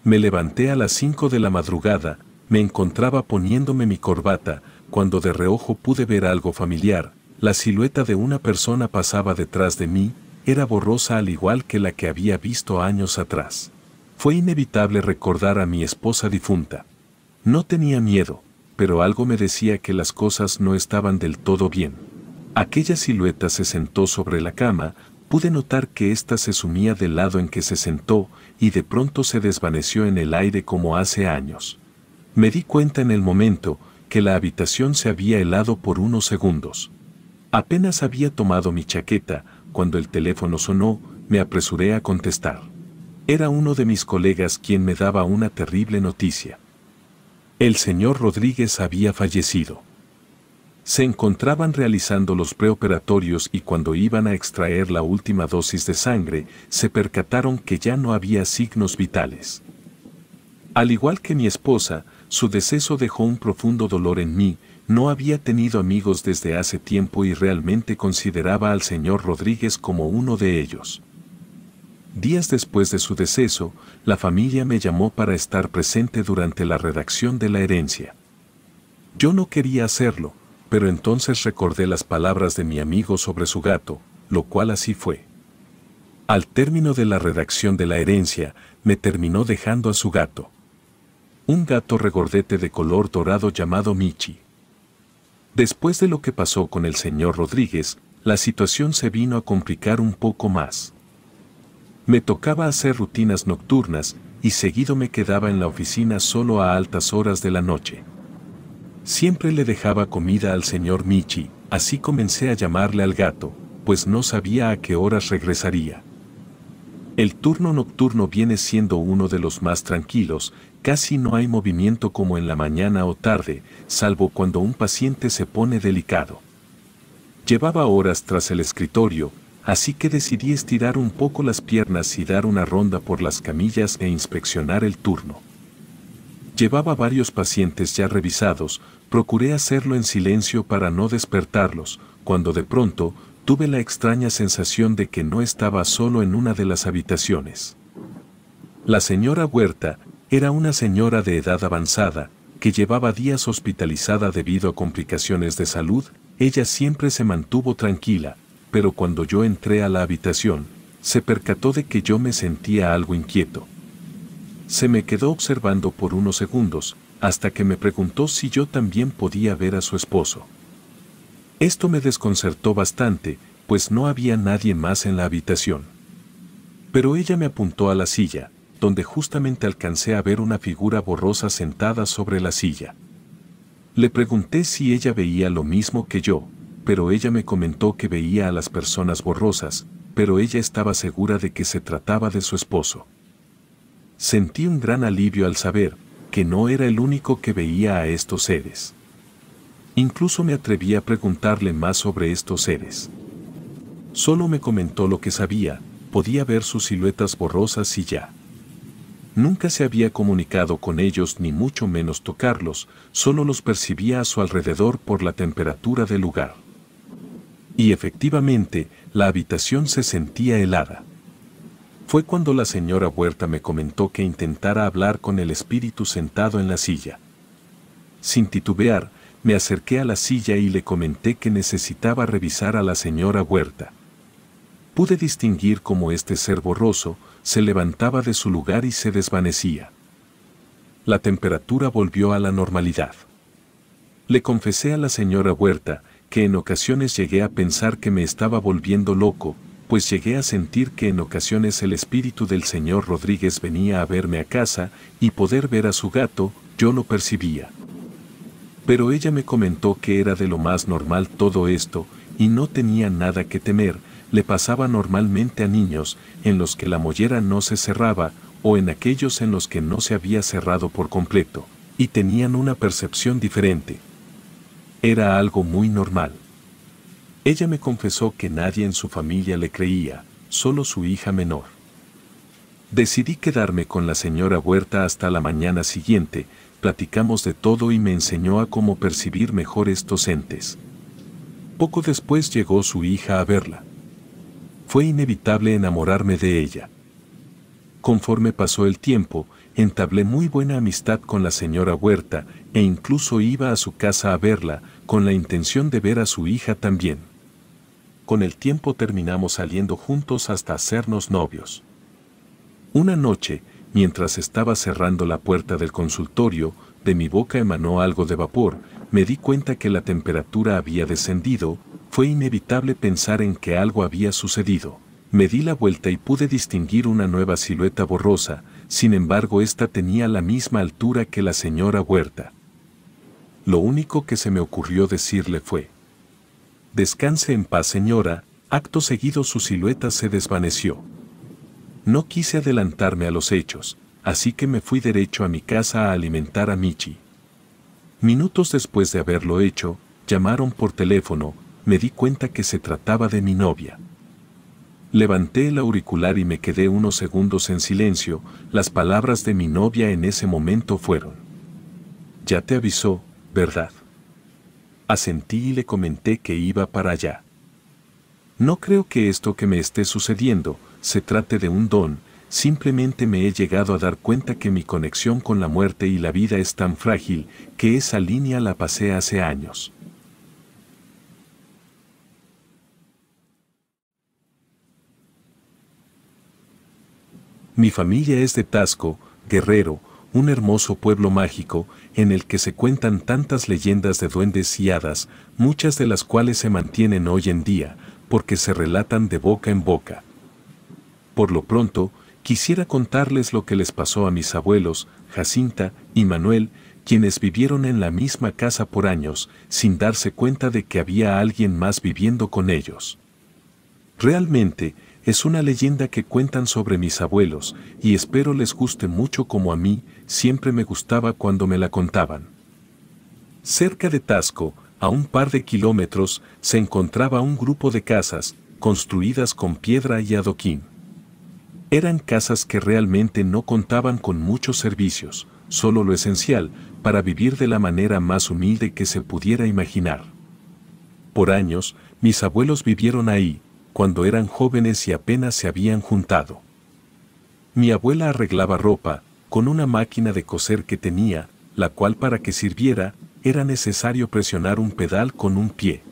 Me levanté a las 5 de la madrugada, me encontraba poniéndome mi corbata, cuando de reojo pude ver algo familiar, la silueta de una persona pasaba detrás de mí, era borrosa al igual que la que había visto años atrás. Fue inevitable recordar a mi esposa difunta. No tenía miedo, pero algo me decía que las cosas no estaban del todo bien. Aquella silueta se sentó sobre la cama, pude notar que ésta se sumía del lado en que se sentó, y de pronto se desvaneció en el aire como hace años. Me di cuenta en el momento, que la habitación se había helado por unos segundos. Apenas había tomado mi chaqueta, cuando el teléfono sonó, me apresuré a contestar. Era uno de mis colegas quien me daba una terrible noticia. El señor Rodríguez había fallecido. Se encontraban realizando los preoperatorios y cuando iban a extraer la última dosis de sangre, se percataron que ya no había signos vitales. Al igual que mi esposa, su deceso dejó un profundo dolor en mí, no había tenido amigos desde hace tiempo y realmente consideraba al señor Rodríguez como uno de ellos. Días después de su deceso, la familia me llamó para estar presente durante la redacción de la herencia. Yo no quería hacerlo, pero entonces recordé las palabras de mi amigo sobre su gato, lo cual así fue. Al término de la redacción de la herencia, me terminó dejando a su gato. Un gato regordete de color dorado llamado Michi. Después de lo que pasó con el señor Rodríguez, la situación se vino a complicar un poco más. Me tocaba hacer rutinas nocturnas, y seguido me quedaba en la oficina solo a altas horas de la noche. Siempre le dejaba comida al señor Michi, así comencé a llamarle al gato, pues no sabía a qué horas regresaría. El turno nocturno viene siendo uno de los más tranquilos, casi no hay movimiento como en la mañana o tarde, salvo cuando un paciente se pone delicado. Llevaba horas tras el escritorio, así que decidí estirar un poco las piernas y dar una ronda por las camillas e inspeccionar el turno. Llevaba varios pacientes ya revisados, procuré hacerlo en silencio para no despertarlos, cuando de pronto tuve la extraña sensación de que no estaba solo en una de las habitaciones. La señora Huerta era una señora de edad avanzada, que llevaba días hospitalizada debido a complicaciones de salud. Ella siempre se mantuvo tranquila, pero cuando yo entré a la habitación, se percató de que yo me sentía algo inquieto. Se me quedó observando por unos segundos, hasta que me preguntó si yo también podía ver a su esposo. Esto me desconcertó bastante, pues no había nadie más en la habitación. Pero ella me apuntó a la silla, donde justamente alcancé a ver una figura borrosa sentada sobre la silla. Le pregunté si ella veía lo mismo que yo, pero ella me comentó que veía a las personas borrosas, pero ella estaba segura de que se trataba de su esposo. Sentí un gran alivio al saber que no era el único que veía a estos seres. Incluso me atreví a preguntarle más sobre estos seres. Solo me comentó lo que sabía, podía ver sus siluetas borrosas y ya. Nunca se había comunicado con ellos ni mucho menos tocarlos, solo los percibía a su alrededor por la temperatura del lugar. Y efectivamente, la habitación se sentía helada. Fue cuando la señora Huerta me comentó que intentara hablar con el espíritu sentado en la silla. Sin titubear, me acerqué a la silla y le comenté que necesitaba revisar a la señora Huerta. Pude distinguir cómo este ser borroso se levantaba de su lugar y se desvanecía. La temperatura volvió a la normalidad. Le confesé a la señora Huerta que en ocasiones llegué a pensar que me estaba volviendo loco, pues llegué a sentir que en ocasiones el espíritu del señor Rodríguez venía a verme a casa y poder ver a su gato, yo lo percibía. Pero ella me comentó que era de lo más normal todo esto y no tenía nada que temer, le pasaba normalmente a niños en los que la mollera no se cerraba o en aquellos en los que no se había cerrado por completo, y tenían una percepción diferente. Era algo muy normal. Ella me confesó que nadie en su familia le creía, solo su hija menor. Decidí quedarme con la señora Huerta hasta la mañana siguiente, platicamos de todo y me enseñó a cómo percibir mejor estos entes. Poco después llegó su hija a verla. Fue inevitable enamorarme de ella. Conforme pasó el tiempo, entablé muy buena amistad con la señora Huerta e incluso iba a su casa a verla, con la intención de ver a su hija también. Con el tiempo terminamos saliendo juntos hasta hacernos novios. Una noche, mientras estaba cerrando la puerta del consultorio, de mi boca emanó algo de vapor, me di cuenta que la temperatura había descendido, fue inevitable pensar en que algo había sucedido. Me di la vuelta y pude distinguir una nueva silueta borrosa, sin embargo esta tenía la misma altura que la señora Huerta. Lo único que se me ocurrió decirle fue: «Descanse en paz, señora». Acto seguido su silueta se desvaneció. No quise adelantarme a los hechos, así que me fui derecho a mi casa a alimentar a Michi. Minutos después de haberlo hecho, llamaron por teléfono, me di cuenta que se trataba de mi novia. Levanté el auricular y me quedé unos segundos en silencio. Las palabras de mi novia en ese momento fueron: «Ya te avisó, ¿verdad?». Asentí y le comenté que iba para allá. No creo que esto que me esté sucediendo se trate de un don, simplemente me he llegado a dar cuenta que mi conexión con la muerte y la vida es tan frágil que esa línea la pasé hace años. Mi familia es de Tasco, Guerrero, un hermoso pueblo mágico en el que se cuentan tantas leyendas de duendes y hadas, muchas de las cuales se mantienen hoy en día, porque se relatan de boca en boca. Por lo pronto, quisiera contarles lo que les pasó a mis abuelos, Jacinta y Manuel, quienes vivieron en la misma casa por años, sin darse cuenta de que había alguien más viviendo con ellos. Realmente, es una leyenda que cuentan sobre mis abuelos, y espero les guste mucho como a mí, siempre me gustaba cuando me la contaban. Cerca de Tasco, a un par de kilómetros, se encontraba un grupo de casas, construidas con piedra y adoquín. Eran casas que realmente no contaban con muchos servicios, solo lo esencial, para vivir de la manera más humilde que se pudiera imaginar. Por años, mis abuelos vivieron ahí, cuando eran jóvenes y apenas se habían juntado. Mi abuela arreglaba ropa, con una máquina de coser que tenía, la cual para que sirviera, era necesario presionar un pedal con un pie.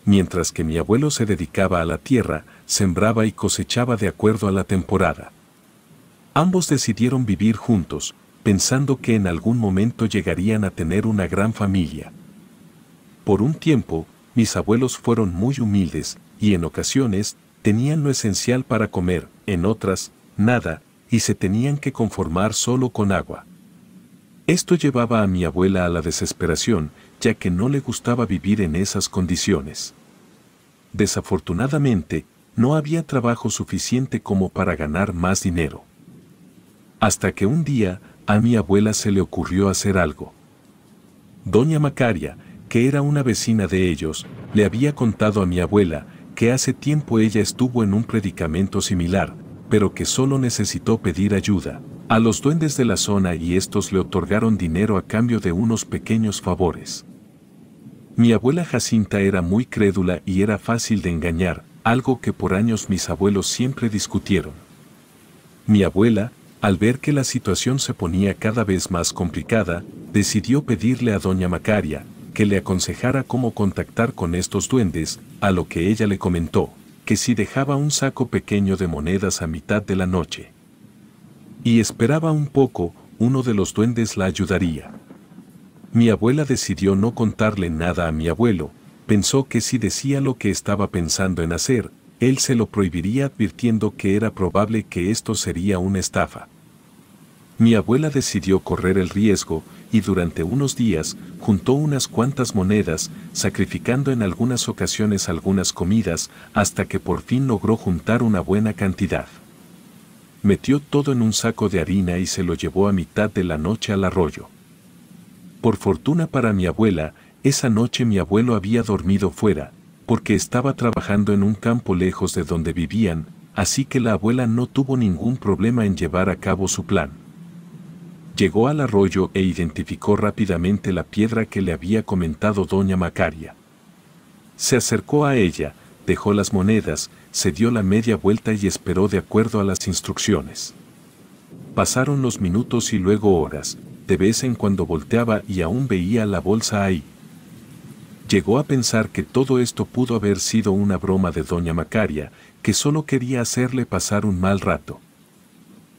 Mientras que mi abuelo se dedicaba a la tierra, sembraba y cosechaba de acuerdo a la temporada. Ambos decidieron vivir juntos, pensando que en algún momento llegarían a tener una gran familia. Por un tiempo, mis abuelos fueron muy humildes, y en ocasiones, tenían lo esencial para comer, en otras, nada, y se tenían que conformar solo con agua. Esto llevaba a mi abuela a la desesperación, ya que no le gustaba vivir en esas condiciones. Desafortunadamente, no había trabajo suficiente como para ganar más dinero. Hasta que un día, a mi abuela se le ocurrió hacer algo. Doña Macaria, que era una vecina de ellos, le había contado a mi abuela que hace tiempo ella estuvo en un predicamento similar, pero que solo necesitó pedir ayuda a los duendes de la zona y estos le otorgaron dinero a cambio de unos pequeños favores. Mi abuela Jacinta era muy crédula y era fácil de engañar, algo que por años mis abuelos siempre discutieron. Mi abuela, al ver que la situación se ponía cada vez más complicada, decidió pedirle a doña Macaria que le aconsejara cómo contactar con estos duendes, a lo que ella le comentó que si dejaba un saco pequeño de monedas a mitad de la noche y esperaba un poco, uno de los duendes la ayudaría. Mi abuela decidió no contarle nada a mi abuelo, pensó que si decía lo que estaba pensando en hacer, él se lo prohibiría advirtiendo que era probable que esto sería una estafa. Mi abuela decidió correr el riesgo y durante unos días juntó unas cuantas monedas, sacrificando en algunas ocasiones algunas comidas, hasta que por fin logró juntar una buena cantidad. Metió todo en un saco de harina y se lo llevó a mitad de la noche al arroyo. Por fortuna para mi abuela, esa noche mi abuelo había dormido fuera, porque estaba trabajando en un campo lejos de donde vivían, así que la abuela no tuvo ningún problema en llevar a cabo su plan. Llegó al arroyo e identificó rápidamente la piedra que le había comentado doña Macaria. Se acercó a ella, dejó las monedas, se dio la media vuelta y esperó de acuerdo a las instrucciones. Pasaron los minutos y luego horas, de vez en cuando volteaba y aún veía la bolsa ahí. Llegó a pensar que todo esto pudo haber sido una broma de doña Macaria, que solo quería hacerle pasar un mal rato.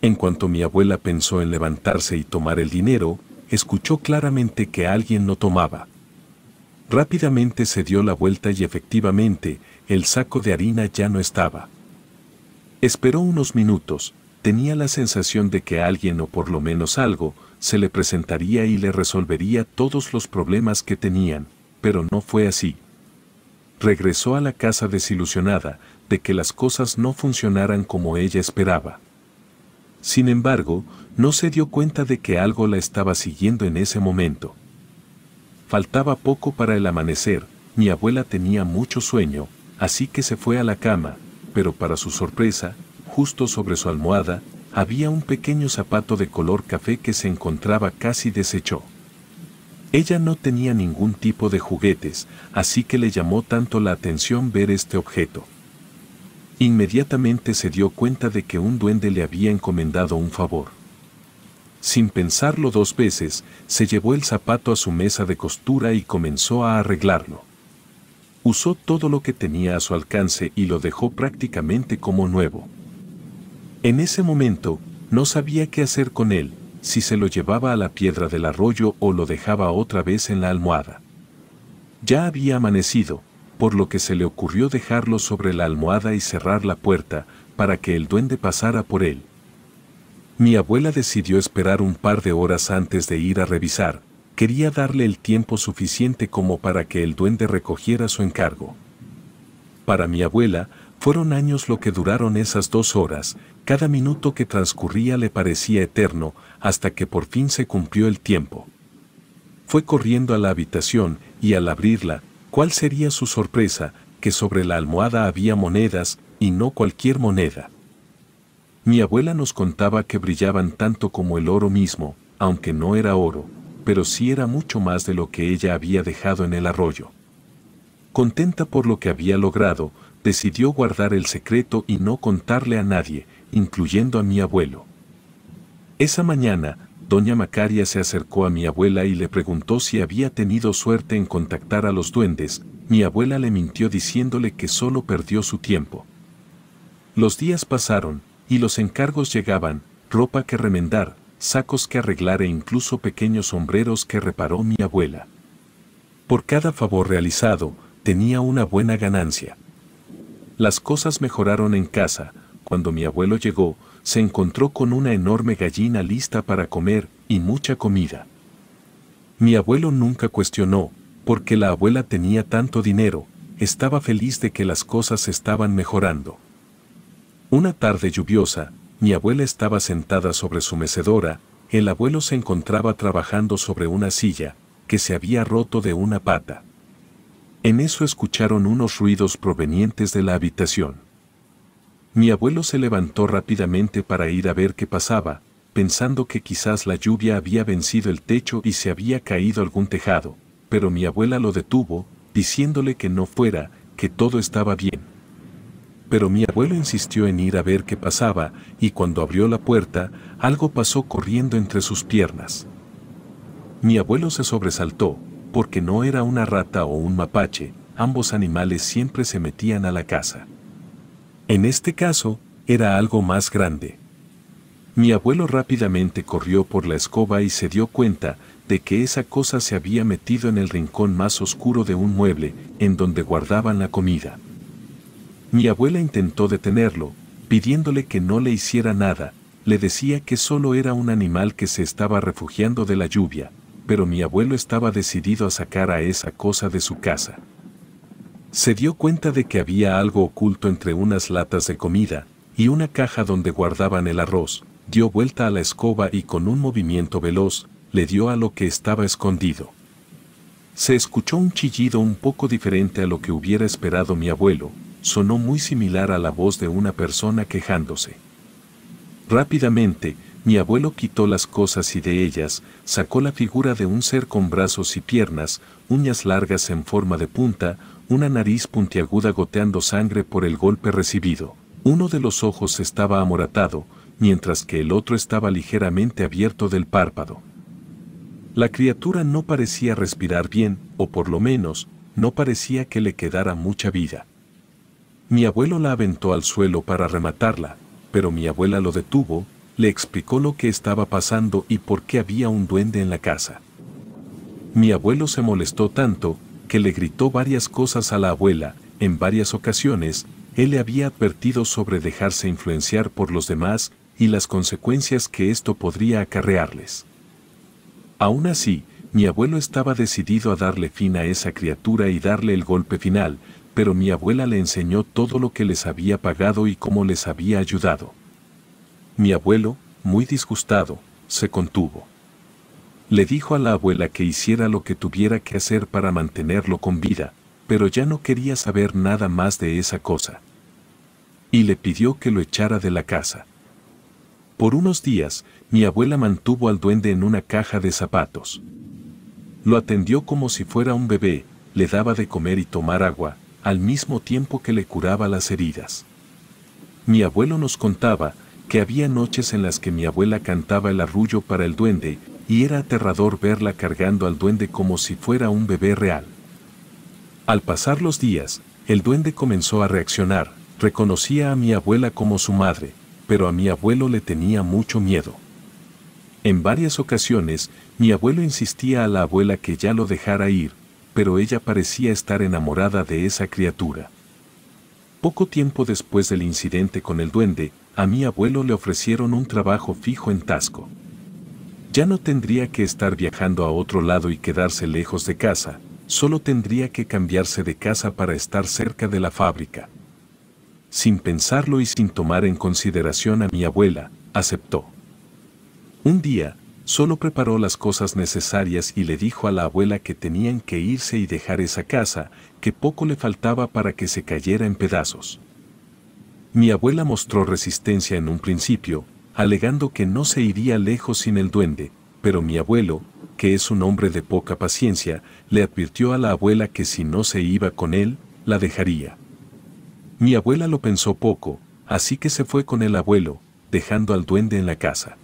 En cuanto mi abuela pensó en levantarse y tomar el dinero, escuchó claramente que alguien lo tomaba. Rápidamente se dio la vuelta y efectivamente, el saco de harina ya no estaba. Esperó unos minutos, tenía la sensación de que alguien o por lo menos algo, se le presentaría y le resolvería todos los problemas que tenían, pero no fue así. Regresó a la casa desilusionada, de que las cosas no funcionaran como ella esperaba. Sin embargo, no se dio cuenta de que algo la estaba siguiendo en ese momento. Faltaba poco para el amanecer, mi abuela tenía mucho sueño, así que se fue a la cama, pero para su sorpresa, justo sobre su almohada, había un pequeño zapato de color café que se encontraba casi deshecho. Ella no tenía ningún tipo de juguetes, así que le llamó tanto la atención ver este objeto. Inmediatamente se dio cuenta de que un duende le había encomendado un favor. Sin pensarlo dos veces, se llevó el zapato a su mesa de costura y comenzó a arreglarlo. Usó todo lo que tenía a su alcance y lo dejó prácticamente como nuevo. En ese momento, no sabía qué hacer con él, si se lo llevaba a la piedra del arroyo o lo dejaba otra vez en la almohada. Ya había amanecido, por lo que se le ocurrió dejarlo sobre la almohada y cerrar la puerta, para que el duende pasara por él. Mi abuela decidió esperar un par de horas antes de ir a revisar, quería darle el tiempo suficiente como para que el duende recogiera su encargo. Para mi abuela, fueron años lo que duraron esas 2 horas, cada minuto que transcurría le parecía eterno, hasta que por fin se cumplió el tiempo. Fue corriendo a la habitación y al abrirla, ¿cuál sería su sorpresa? Que sobre la almohada había monedas, y no cualquier moneda. Mi abuela nos contaba que brillaban tanto como el oro mismo, aunque no era oro, pero sí era mucho más de lo que ella había dejado en el arroyo. Contenta por lo que había logrado, decidió guardar el secreto y no contarle a nadie, incluyendo a mi abuelo. Esa mañana, doña Macaria se acercó a mi abuela y le preguntó si había tenido suerte en contactar a los duendes. Mi abuela le mintió diciéndole que solo perdió su tiempo. Los días pasaron, y los encargos llegaban, ropa que remendar, sacos que arreglar e incluso pequeños sombreros que reparó mi abuela. Por cada favor realizado, tenía una buena ganancia. Las cosas mejoraron en casa. Cuando mi abuelo llegó, se encontró con una enorme gallina lista para comer, y mucha comida. Mi abuelo nunca cuestionó, porque la abuela tenía tanto dinero, estaba feliz de que las cosas estaban mejorando. Una tarde lluviosa, mi abuela estaba sentada sobre su mecedora, el abuelo se encontraba trabajando sobre una silla, que se había roto de una pata. En eso escucharon unos ruidos provenientes de la habitación. Mi abuelo se levantó rápidamente para ir a ver qué pasaba, pensando que quizás la lluvia había vencido el techo y se había caído algún tejado, pero mi abuela lo detuvo, diciéndole que no fuera, que todo estaba bien. Pero mi abuelo insistió en ir a ver qué pasaba, y cuando abrió la puerta, algo pasó corriendo entre sus piernas. Mi abuelo se sobresaltó, porque no era una rata o un mapache, ambos animales siempre se metían a la casa. En este caso, era algo más grande. Mi abuelo rápidamente corrió por la escoba y se dio cuenta de que esa cosa se había metido en el rincón más oscuro de un mueble, en donde guardaban la comida. Mi abuela intentó detenerlo, pidiéndole que no le hiciera nada, le decía que solo era un animal que se estaba refugiando de la lluvia, pero mi abuelo estaba decidido a sacar a esa cosa de su casa. Se dio cuenta de que había algo oculto entre unas latas de comida y una caja donde guardaban el arroz, dio vuelta a la escoba y con un movimiento veloz, le dio a lo que estaba escondido. Se escuchó un chillido un poco diferente a lo que hubiera esperado mi abuelo, sonó muy similar a la voz de una persona quejándose. Rápidamente, mi abuelo quitó las cosas y de ellas, sacó la figura de un ser con brazos y piernas, uñas largas en forma de punta, una nariz puntiaguda goteando sangre por el golpe recibido. Uno de los ojos estaba amoratado, mientras que el otro estaba ligeramente abierto del párpado. La criatura no parecía respirar bien, o por lo menos, no parecía que le quedara mucha vida. Mi abuelo la aventó al suelo para rematarla, pero mi abuela lo detuvo, le explicó lo que estaba pasando y por qué había un duende en la casa. Mi abuelo se molestó tanto, que le gritó varias cosas a la abuela. En varias ocasiones, él le había advertido sobre dejarse influenciar por los demás y las consecuencias que esto podría acarrearles. Aún así, mi abuelo estaba decidido a darle fin a esa criatura y darle el golpe final, pero mi abuela le enseñó todo lo que les había pagado y cómo les había ayudado. Mi abuelo, muy disgustado, se contuvo. Le dijo a la abuela que hiciera lo que tuviera que hacer para mantenerlo con vida, pero ya no quería saber nada más de esa cosa. Y le pidió que lo echara de la casa. Por unos días, mi abuela mantuvo al duende en una caja de zapatos. Lo atendió como si fuera un bebé, le daba de comer y tomar agua, al mismo tiempo que le curaba las heridas. Mi abuelo nos contaba que había noches en las que mi abuela cantaba el arrullo para el duende, y era aterrador verla cargando al duende como si fuera un bebé real. Al pasar los días, el duende comenzó a reaccionar, reconocía a mi abuela como su madre, pero a mi abuelo le tenía mucho miedo. En varias ocasiones, mi abuelo insistía a la abuela que ya lo dejara ir, pero ella parecía estar enamorada de esa criatura. Poco tiempo después del incidente con el duende, a mi abuelo le ofrecieron un trabajo fijo en Tasco. Ya no tendría que estar viajando a otro lado y quedarse lejos de casa, solo tendría que cambiarse de casa para estar cerca de la fábrica. Sin pensarlo y sin tomar en consideración a mi abuela, aceptó. Un día, Solo preparó las cosas necesarias y le dijo a la abuela que tenían que irse y dejar esa casa, que poco le faltaba para que se cayera en pedazos. Mi abuela mostró resistencia en un principio, alegando que no se iría lejos sin el duende, pero mi abuelo, que es un hombre de poca paciencia, le advirtió a la abuela que si no se iba con él, la dejaría. Mi abuela lo pensó poco, así que se fue con el abuelo, dejando al duende en la casa.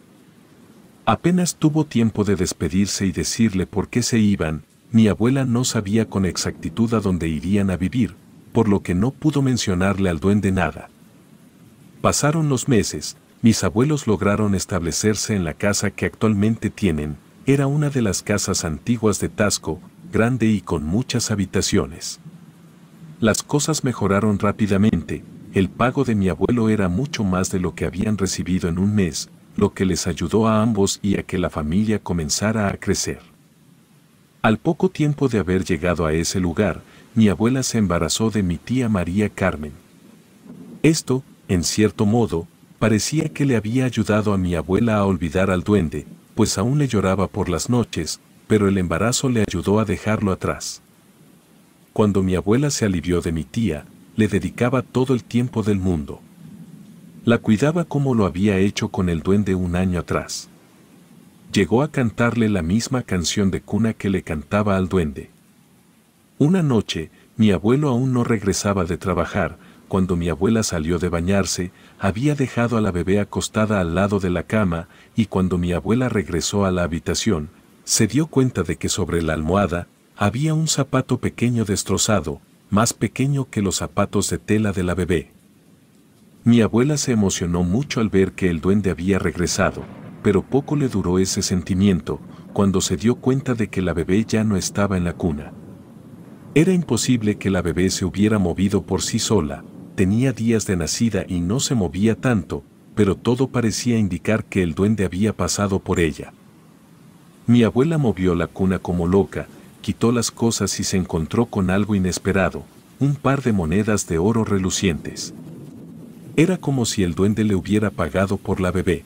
Apenas tuvo tiempo de despedirse y decirle por qué se iban, mi abuela no sabía con exactitud a dónde irían a vivir, por lo que no pudo mencionarle al duende nada. Pasaron los meses, mis abuelos lograron establecerse en la casa que actualmente tienen. Era una de las casas antiguas de Tasco, grande y con muchas habitaciones. Las cosas mejoraron rápidamente, el pago de mi abuelo era mucho más de lo que habían recibido en un mes, lo que les ayudó a ambos y a que la familia comenzara a crecer. Al poco tiempo de haber llegado a ese lugar, mi abuela se embarazó de mi tía María Carmen. Esto, en cierto modo, parecía que le había ayudado a mi abuela a olvidar al duende, pues aún le lloraba por las noches, pero el embarazo le ayudó a dejarlo atrás. Cuando mi abuela se alivió de mi tía, le dedicaba todo el tiempo del mundo. La cuidaba como lo había hecho con el duende un año atrás. Llegó a cantarle la misma canción de cuna que le cantaba al duende. Una noche, mi abuelo aún no regresaba de trabajar. Cuando mi abuela salió de bañarse, había dejado a la bebé acostada al lado de la cama, y cuando mi abuela regresó a la habitación, se dio cuenta de que sobre la almohada había un zapato pequeño destrozado, más pequeño que los zapatos de tela de la bebé. Mi abuela se emocionó mucho al ver que el duende había regresado, pero poco le duró ese sentimiento, cuando se dio cuenta de que la bebé ya no estaba en la cuna. Era imposible que la bebé se hubiera movido por sí sola. Tenía días de nacida y no se movía tanto, pero todo parecía indicar que el duende había pasado por ella. Mi abuela movió la cuna como loca, quitó las cosas y se encontró con algo inesperado, un par de monedas de oro relucientes. Era como si el duende le hubiera pagado por la bebé.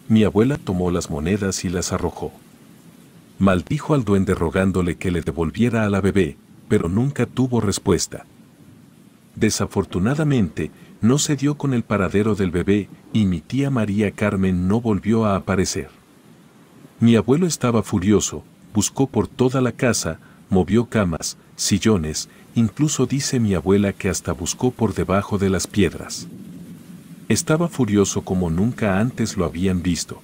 Mi abuela tomó las monedas y las arrojó. Maldijo al duende rogándole que le devolviera a la bebé, pero nunca tuvo respuesta. Desafortunadamente, no se dio con el paradero del bebé y mi tía María Carmen no volvió a aparecer. Mi abuelo estaba furioso, buscó por toda la casa, movió camas, sillones, incluso dice mi abuela que hasta buscó por debajo de las piedras. Estaba furioso como nunca antes lo habían visto.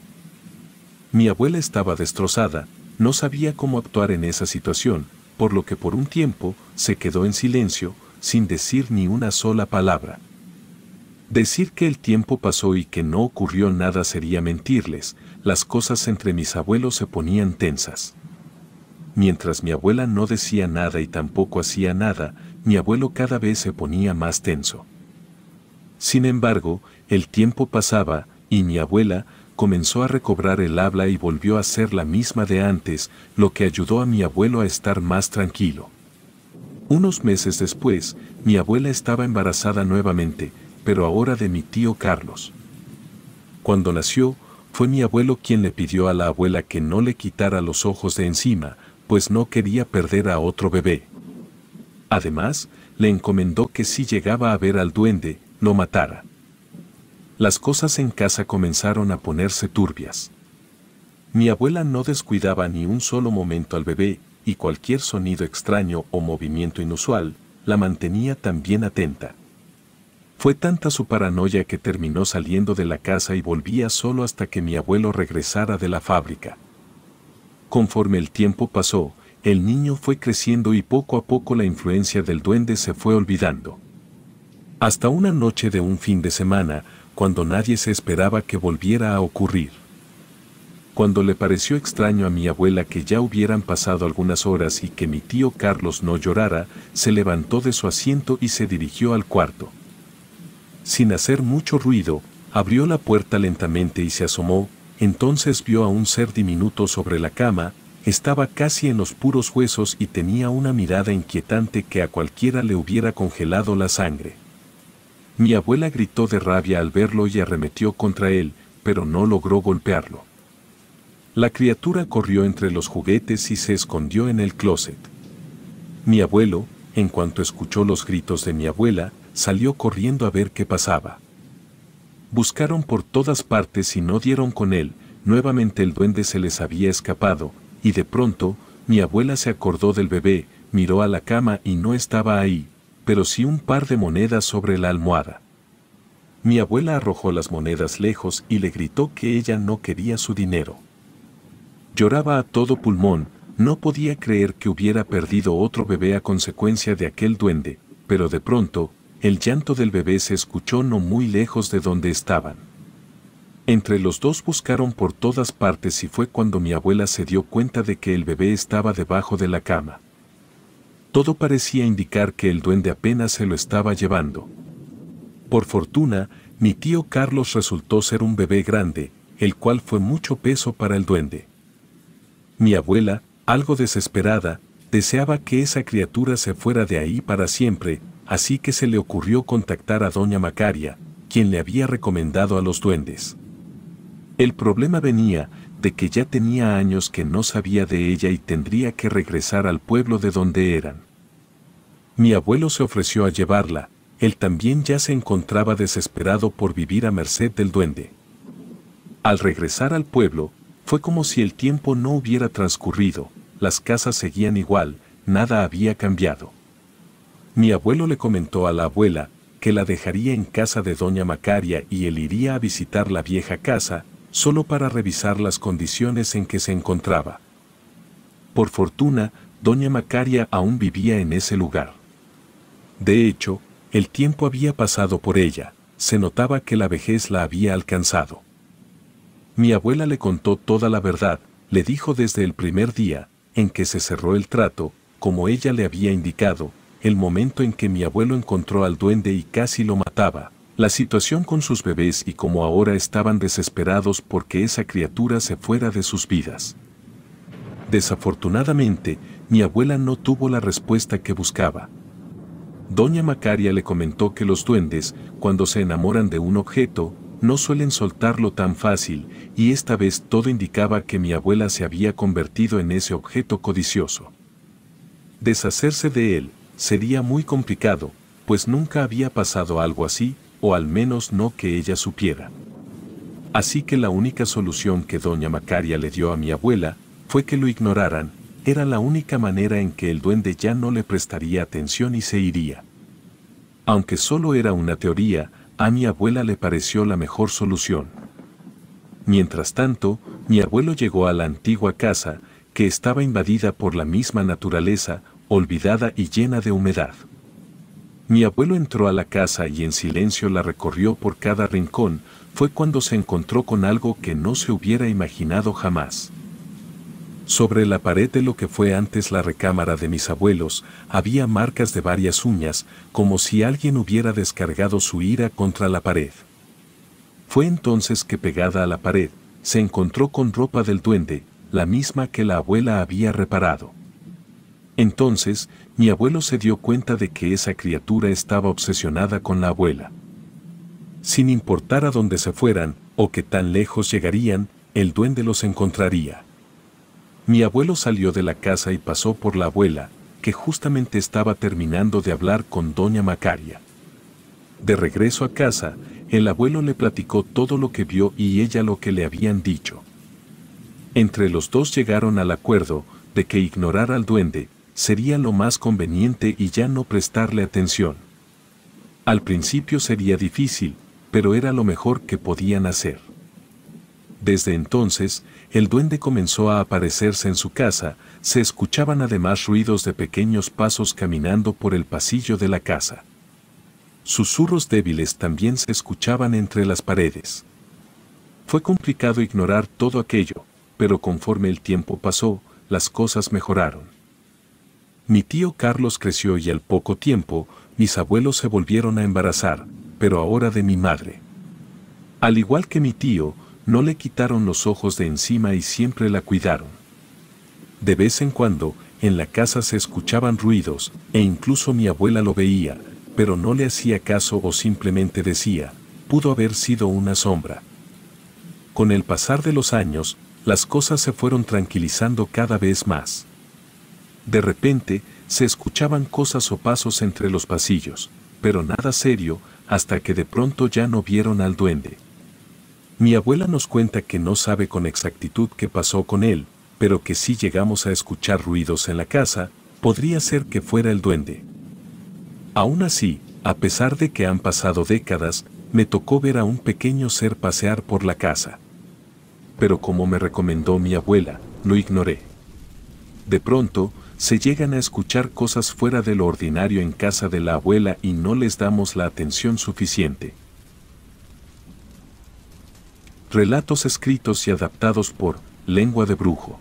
Mi abuela estaba destrozada, no sabía cómo actuar en esa situación, por lo que por un tiempo se quedó en silencio, sin decir ni una sola palabra. Decir que el tiempo pasó y que no ocurrió nada sería mentirles. Las cosas entre mis abuelos se ponían tensas. Mientras mi abuela no decía nada y tampoco hacía nada, mi abuelo cada vez se ponía más tenso. Sin embargo, el tiempo pasaba, y mi abuela comenzó a recobrar el habla y volvió a ser la misma de antes, lo que ayudó a mi abuelo a estar más tranquilo. Unos meses después, mi abuela estaba embarazada nuevamente, pero ahora de mi tío Carlos. Cuando nació, fue mi abuelo quien le pidió a la abuela que no le quitara los ojos de encima, pues no quería perder a otro bebé. Además, le encomendó que si llegaba a ver al duende, lo matara. Las cosas en casa comenzaron a ponerse turbias. Mi abuela no descuidaba ni un solo momento al bebé, y cualquier sonido extraño o movimiento inusual, la mantenía también atenta. Fue tanta su paranoia que terminó saliendo de la casa y volvía solo hasta que mi abuelo regresara de la fábrica. Conforme el tiempo pasó, el niño fue creciendo y poco a poco la influencia del duende se fue olvidando. Hasta una noche de un fin de semana, cuando nadie se esperaba que volviera a ocurrir. Cuando le pareció extraño a mi abuela que ya hubieran pasado algunas horas y que mi tío Carlos no llorara, se levantó de su asiento y se dirigió al cuarto. Sin hacer mucho ruido, abrió la puerta lentamente y se asomó, entonces vio a un ser diminuto sobre la cama, estaba casi en los puros huesos y tenía una mirada inquietante que a cualquiera le hubiera congelado la sangre. Mi abuela gritó de rabia al verlo y arremetió contra él, pero no logró golpearlo. La criatura corrió entre los juguetes y se escondió en el closet. Mi abuelo, en cuanto escuchó los gritos de mi abuela, salió corriendo a ver qué pasaba. Buscaron por todas partes y no dieron con él. Nuevamente el duende se les había escapado, y de pronto, mi abuela se acordó del bebé, miró a la cama y no estaba ahí, pero sí un par de monedas sobre la almohada. Mi abuela arrojó las monedas lejos y le gritó que ella no quería su dinero. Lloraba a todo pulmón, no podía creer que hubiera perdido otro bebé a consecuencia de aquel duende, pero de pronto, el llanto del bebé se escuchó no muy lejos de donde estaban. Entre los dos buscaron por todas partes y fue cuando mi abuela se dio cuenta de que el bebé estaba debajo de la cama. Todo parecía indicar que el duende apenas se lo estaba llevando. Por fortuna, mi tío Carlos resultó ser un bebé grande, el cual fue mucho peso para el duende. Mi abuela, algo desesperada, deseaba que esa criatura se fuera de ahí para siempre, así que se le ocurrió contactar a doña Macaria, quien le había recomendado a los duendes. El problema venía de que ya tenía años que no sabía de ella y tendría que regresar al pueblo de donde eran. Mi abuelo se ofreció a llevarla, él también ya se encontraba desesperado por vivir a merced del duende. Al regresar al pueblo, fue como si el tiempo no hubiera transcurrido, las casas seguían igual, nada había cambiado. Mi abuelo le comentó a la abuela que la dejaría en casa de doña Macaria y él iría a visitar la vieja casa, solo para revisar las condiciones en que se encontraba. Por fortuna, doña Macaria aún vivía en ese lugar. De hecho, el tiempo había pasado por ella, se notaba que la vejez la había alcanzado. Mi abuela le contó toda la verdad, le dijo desde el primer día en que se cerró el trato, como ella le había indicado, el momento en que mi abuelo encontró al duende y casi lo mataba, la situación con sus bebés y cómo ahora estaban desesperados porque esa criatura se fuera de sus vidas. Desafortunadamente, mi abuela no tuvo la respuesta que buscaba. Doña Macaria le comentó que los duendes, cuando se enamoran de un objeto, no suelen soltarlo tan fácil, y esta vez todo indicaba que mi abuela se había convertido en ese objeto codicioso. Deshacerse de él sería muy complicado, pues nunca había pasado algo así, o al menos no que ella supiera. Así que la única solución que doña Macaria le dio a mi abuela fue que lo ignoraran, era la única manera en que el duende ya no le prestaría atención y se iría. Aunque solo era una teoría, a mi abuela le pareció la mejor solución. Mientras tanto, mi abuelo llegó a la antigua casa, que estaba invadida por la misma naturaleza, olvidada y llena de humedad. Mi abuelo entró a la casa y en silencio la recorrió por cada rincón, fue cuando se encontró con algo que no se hubiera imaginado jamás. Sobre la pared de lo que fue antes la recámara de mis abuelos, había marcas de varias uñas, como si alguien hubiera descargado su ira contra la pared. Fue entonces que pegada a la pared, se encontró con ropa del duende, la misma que la abuela había reparado. Entonces, mi abuelo se dio cuenta de que esa criatura estaba obsesionada con la abuela. Sin importar a dónde se fueran, o qué tan lejos llegarían, el duende los encontraría. Mi abuelo salió de la casa y pasó por la abuela, que justamente estaba terminando de hablar con doña Macaria. De regreso a casa, el abuelo le platicó todo lo que vio y ella lo que le habían dicho. Entre los dos llegaron al acuerdo de que ignorar al duende sería lo más conveniente y ya no prestarle atención. Al principio sería difícil, pero era lo mejor que podían hacer. Desde entonces, el duende comenzó a aparecerse en su casa, se escuchaban además ruidos de pequeños pasos caminando por el pasillo de la casa. Susurros débiles también se escuchaban entre las paredes. Fue complicado ignorar todo aquello, pero conforme el tiempo pasó, las cosas mejoraron. Mi tío Carlos creció y al poco tiempo, mis abuelos se volvieron a embarazar, pero ahora de mi madre. Al igual que mi tío, no le quitaron los ojos de encima y siempre la cuidaron. De vez en cuando, en la casa se escuchaban ruidos, e incluso mi abuela lo veía, pero no le hacía caso o simplemente decía, pudo haber sido una sombra. Con el pasar de los años, las cosas se fueron tranquilizando cada vez más. De repente, se escuchaban cosas o pasos entre los pasillos, pero nada serio, hasta que de pronto ya no vieron al duende. Mi abuela nos cuenta que no sabe con exactitud qué pasó con él, pero que si llegamos a escuchar ruidos en la casa, podría ser que fuera el duende. Aún así, a pesar de que han pasado décadas, me tocó ver a un pequeño ser pasear por la casa. Pero como me recomendó mi abuela, lo ignoré. De pronto, se llegan a escuchar cosas fuera de lo ordinario en casa de la abuela y no les damos la atención suficiente. Relatos escritos y adaptados por Lengua de Brujo.